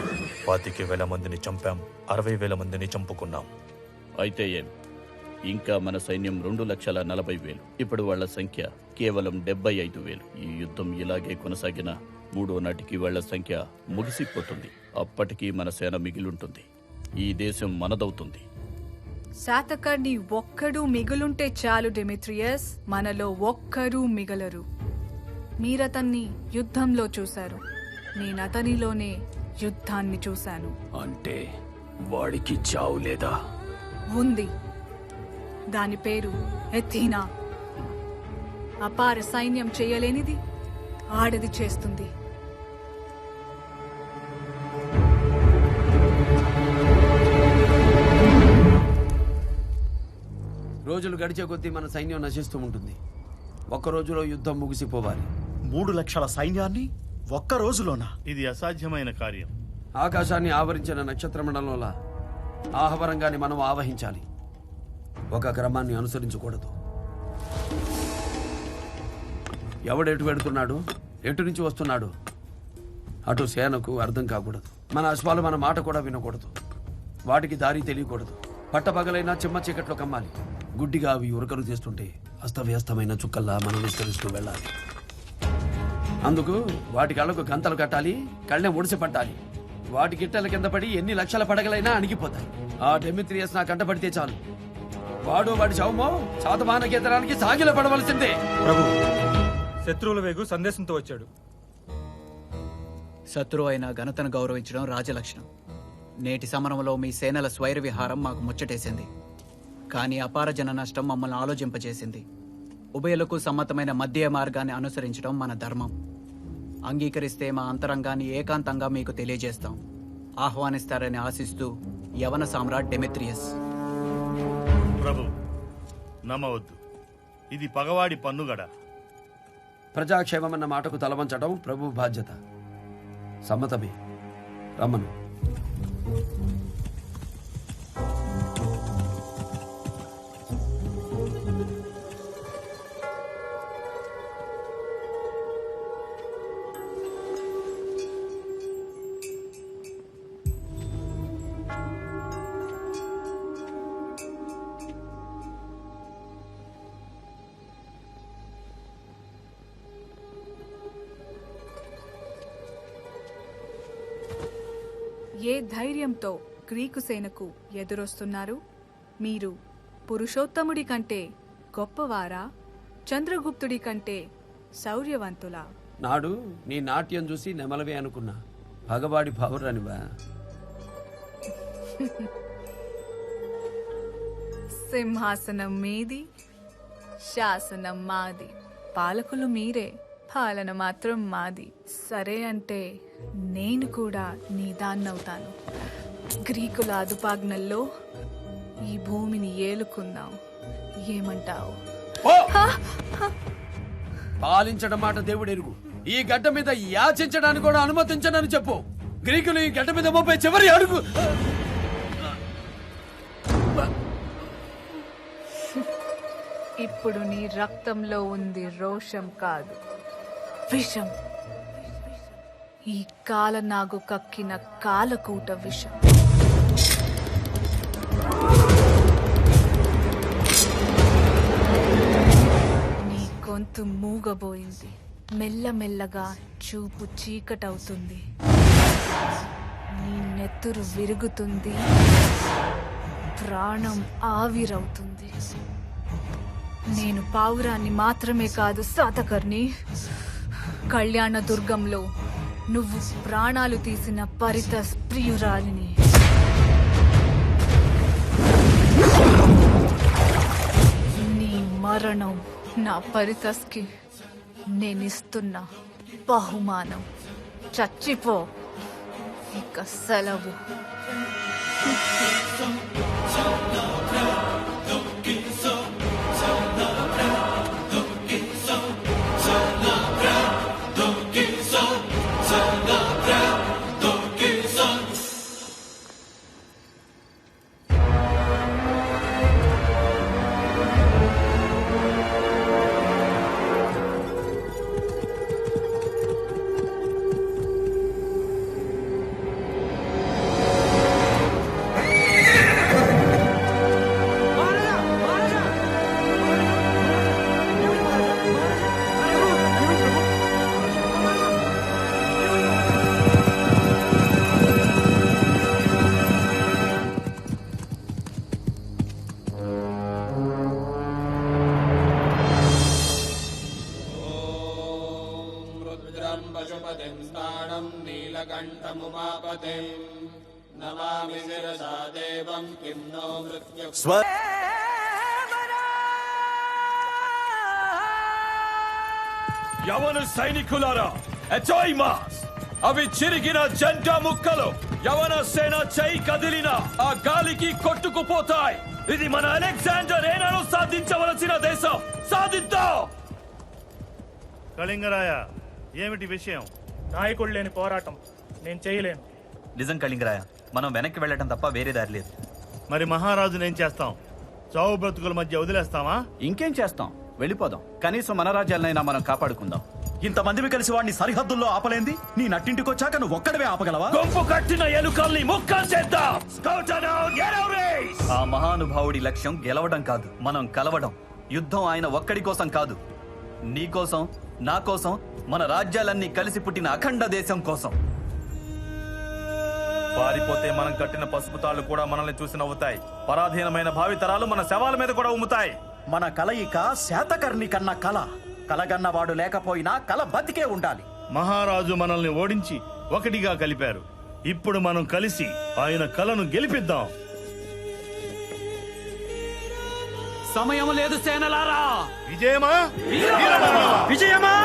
25,000 మందిని చంపాం, 60,000 మందిని చంపుకున్నాం. అయితే ఏం, ఇంకా మన సైన్యం 2,40,000. ఇప్పుడు వాళ్ళ సంఖ్య కేవలం 75,000. ఈ యుద్ధం ఇలాగే కొనసాగిన 3వ నాటికి వాళ్ళ సంఖ్య ముగిసిపోతుంది. అప్పటికి మన సేన మిగిలుంటుంది. ఈ దేశం మనదవుతుంది. శాతకర్ణి ఒక్కడు మిగులుంటే చాలు డెమిత్రియస్, మనలో ఒక్కరూ మిగలరు. మీరతన్ని యుద్ధంలో చూశారు, నేనతనిలోనే యుద్ధాన్ని చూశాను. అంటే వాడికి చావు లేదా? ఉంది. దాని పేరు ఎథీనా. అపార సైన్యం చేయలేనిది ఆడది చేస్తుంది. రోజులు గడిచే కొద్దీ మన సైన్యం నశిస్తూ ఉంటుంది. ఒక్క రోజులో యుద్ధం ముగిసిపోవాలి. 3 లక్షల సైన్యాన్ని ఒక్క రోజులోనా? ఇది అసాధ్యమైన కార్యం. ఆకాశాన్ని ఆవరించిన నక్షత్ర మండలంలో ఆహవరంగాన్ని మనం ఆవహించాలి. ఒక క్రమాన్ని అనుసరించకూడదు. ఎవడెటు వెడుతున్నాడు, ఎటు నుంచి వస్తున్నాడు, అటు సేనకు అర్థం కాకూడదు. మన అశ్వాలు మన మాట కూడా వినకూడదు. వాటికి దారి తెలియకూడదు. పట్టపగలైనా చిమ్మ చీకట్లో కమ్మాలి. గుడ్డిగా అవి ఉరకలు చేస్తుంటే అస్తవ్యస్తమైన చుక్కల్లా మనం విస్తరిస్తూ వెళ్ళాలి. అందుకు వాటి కళ్ళకు గంతలు కట్టాలి, కళ్ళెం ఒడిసి పట్టాలి. వాటి గిట్టెల కింద పడి ఎన్ని లక్షల పడగలైనా అణిగిపోతాయి. ఆ డెమిత్రియస్ నా కంట పడితే చాలు, వాడు వాడి శవమో శాతమాన కేంద్రానికి సాగిల పడవలసిందే. ప్రభు, శత్రువుల వేగు సందేశంతో వచ్చాడు. శత్రువు అయిన ఘనతను గౌరవించడం రాజలక్షణం. నేటి సమరంలో మీ సేనల స్వైర విహారం మాకు ముచ్చటేసింది. కానీ అపార జన నష్టం మమ్మల్ని ఆలోచింపజేసింది. ఉభయులకు సమ్మతమైన మధ్య మార్గాన్ని అనుసరించడం మన ధర్మం. అంగీకరిస్తే మా అంతరంగాన్ని ఏకాంతంగా మీకు తెలియజేస్తాం. ఆహ్వానిస్తారని ఆశిస్తూ యవన సామ్రాట్ డెమిత్రియస్. ప్రభు, నమ్మవద్దు. ఇది పగవాడి పన్నుగడ. ప్రజాక్షేమమన్న మాటకు తలవంచడం ప్రభు బాధ్యత. సమ్మతమే. రమ్మను. ఏ ధైర్యంతో గ్రీకు సేనకు ఎదురొస్తున్నారు? మీరు పురుషోత్తముడి కంటే గొప్పవారా, చంద్రగుప్తుడి కంటే శౌర్యవంతులా? నాడు నీ నాట్యం చూసి నెమలవే అనుకున్నా. పగవాడి పౌరనివా? సింహాసనం మీది, శాసనం మాది. పాలకులు మీరే, పాలన మాత్రం మాది. సరే అంటే నేను కూడా నీ దాన్నవుతాను. గ్రీకుల అదుపాజ్ఞల్లో ఈ భూమిని ఏలుకుందాం. ఏమంటావు? పాలించడం మాట దేవుడు ఎరుగు. ఈ గడ్డ మీద యాచించడానికి కూడా అనుమతించనని చెప్పు. గ్రీకులు ఈ గడ్డ మీద మోపే చివరి అడుగు. ఇప్పుడు నీ రక్తంలో ఉంది రోషం కాదు, విషం. ఈ కాలనాగు కక్కిన కాలకూట విషం. నీ గొంతు మూగబోయింది. మెల్లమెల్లగా చూపు చీకటవుతుంది. నీ నెత్తురు విరుగుతుంది. ప్రాణం ఆవిరవుతుంది. నేను పావురాన్ని మాత్రమే కాదు శాతకర్ణి. కళ్యాణ దుర్గంలో నువ్వు ప్రాణాలు తీసిన పరిత ప్రియురాలిని. నీ మరణం నా పరితస్కి నేనిస్తున్న బహుమానం. చచ్చిపో, ఇక సెలవు. महात्मानं नीलकण्ठमुमापतिं नमामि शिरसा देवं किं नो मृत्यु యవన సైనికులారా, అజయ్ మాస్! అవి చిరిగిన జంట ముక్కలు. యవన సేన చెయ్యి కదిలిన ఆ గాలికి కొట్టుకుపోతాయి. ఇది మన అలెగ్జాండర్ ఏనాడు సాధించవలసిన దేశం. సాధిద్దాం! కళింగరాయ, ఏమిటి విషయం? నాయకుడు లేని పోరాటం నేను చేయలేను. నిజం కళింగరాయ, మనం వెనక్కి వెళ్ళటం తప్ప వేరే దారి లేదు. మరి మహారాజుని ఏం చేస్తాం? చావు బ్రతుకుల మధ్య వదిలేస్తామా? ఇంకేం చేస్తాం, వెళ్ళిపోదాం. కనీసం మన రాజ్యాలనైనా మనం కాపాడుకుందాం. ఇంతమందివి కలిసి వాడిని సరిహద్దుల్లో ఆపలేంది నీ నట్టింటికొచ్చాక నువ్వు ఒక్కడవే ఆపగలవా? గొంపు కట్టిన ఎలుకల్ని ముక్కలు చేద్దాం. ఆ మహానుభావుడి లక్ష్యం గెలవడం కాదు, మనం కలవడం. యుద్ధం ఆయన ఒక్కడి కోసం కాదు, నీ కోసం, నా కోసం, మన రాజ్యాలన్నీ కలిసి పుట్టిన అఖండ దేశం కోసం. పారిపోతే మనం కట్టిన పసుపు తాళ్లు కూడా మనల్ని చూసి నవ్వుతాయి. పరాధీనమైన భావితరాలు మన శవాల మీద కూడా ఉమ్ముతాయి. మన కలయిక శాతకర్ణి కన్న కల. కలగన్నవాడు లేకపోయినా కల బతికే ఉండాలి. మహారాజు మనల్ని ఓడించి ఒకటిగా కలిపారు. ఇప్పుడు మనం కలిసి ఆయన కలను గెలిపిద్దాం. సమయం లేదు సేనలారా. విజయమా విజయమా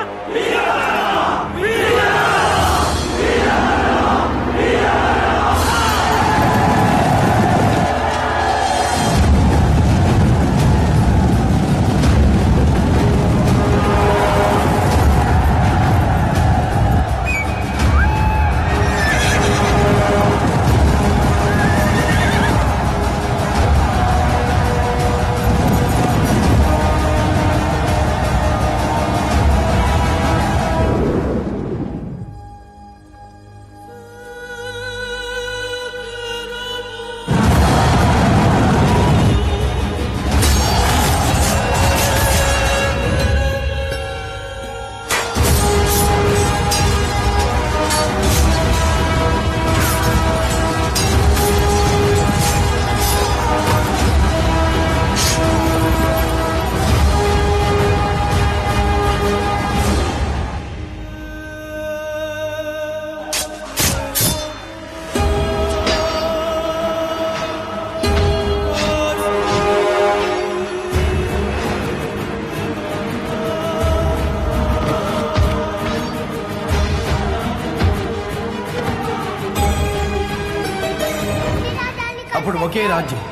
అప్పుడు ఒకే రాజ్యం.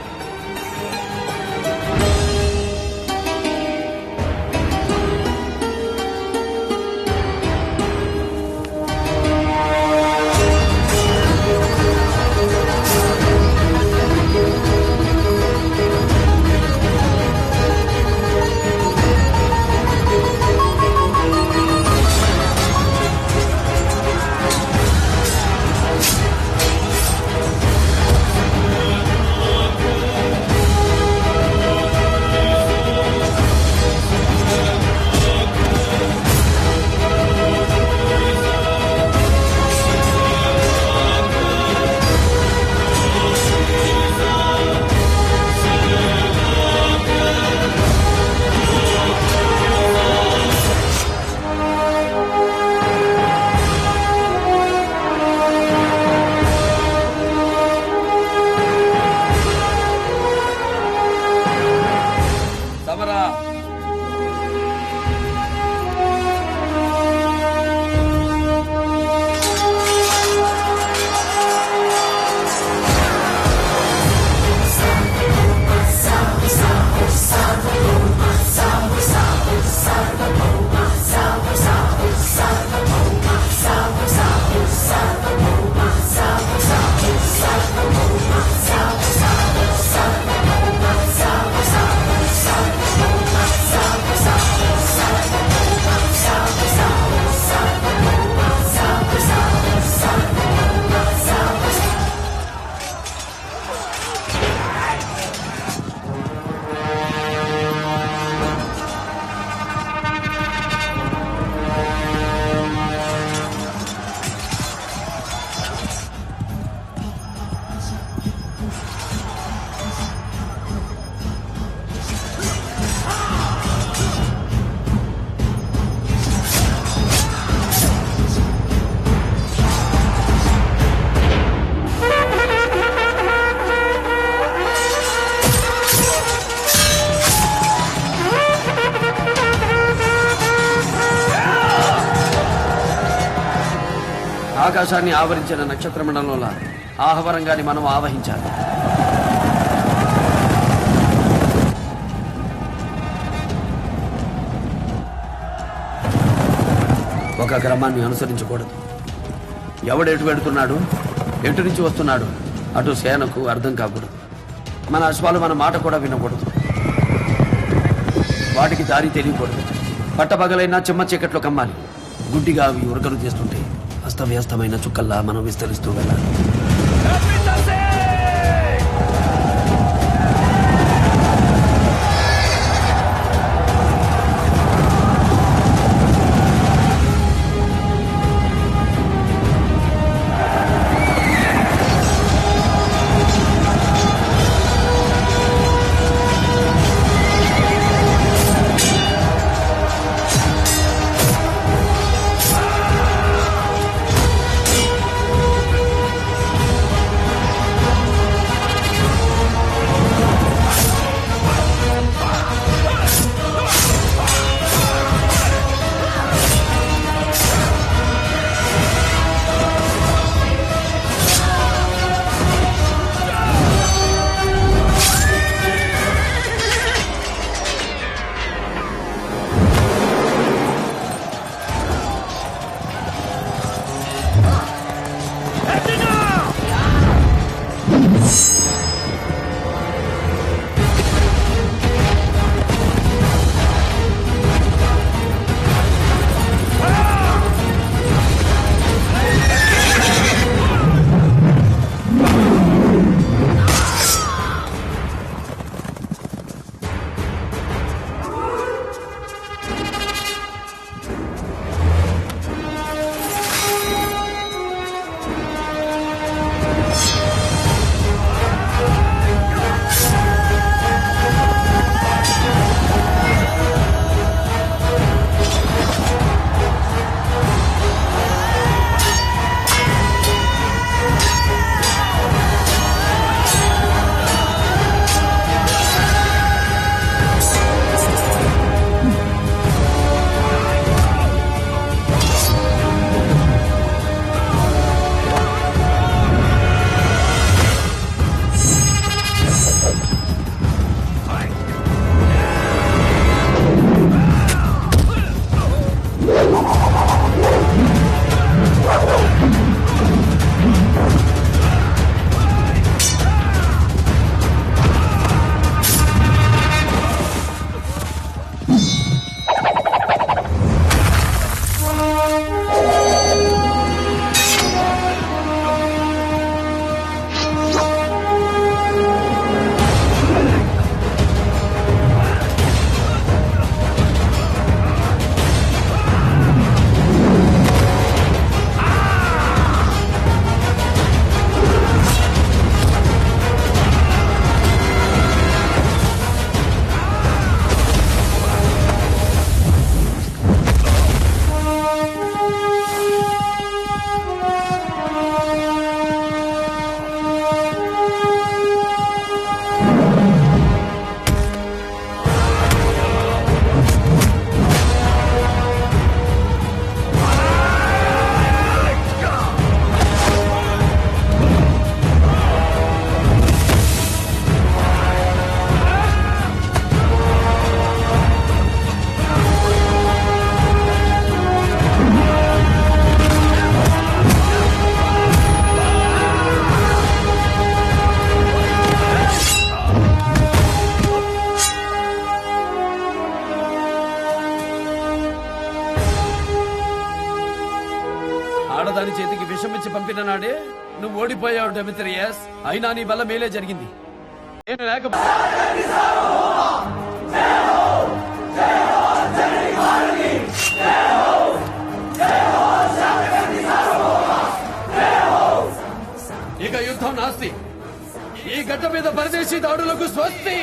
ఆకాశాన్ని ఆవరించిన నక్షత్ర మండలంలో ఆహవరంగాన్ని మనం ఆవహించాలి. ఒక క్రమాన్ని అనుసరించకూడదు. ఎవడెటు వెడుతున్నాడు, ఎటు నుంచి వస్తున్నాడు అటు సేనకు అర్థం కాకూడదు. మన అశ్వాలు మన మాట కూడా వినకూడదు. వాటికి దారి తెలియకూడదు. పట్టపగలైనా చిమ్మ చీకట్లో కమ్మాలి. గుడ్డిగా అవి ఉరకలు చేస్తుంటే అస్తవ్యస్తమైన చుక్కల్లా మనం విస్తరిస్తూ వెళ్ళాలి. ఆడదాని చేతికి విషమిచ్చి పంపిన నాడే నువ్వు ఓడిపోయావు డెమిత్రియస్. అయినా నీ వల్ల మేలే జరిగింది. నేను లేకపోతే ఇక యుద్ధం నాస్తి. ఈ గడ్డ మీద పరదేశీ దాడులకు స్వస్తి.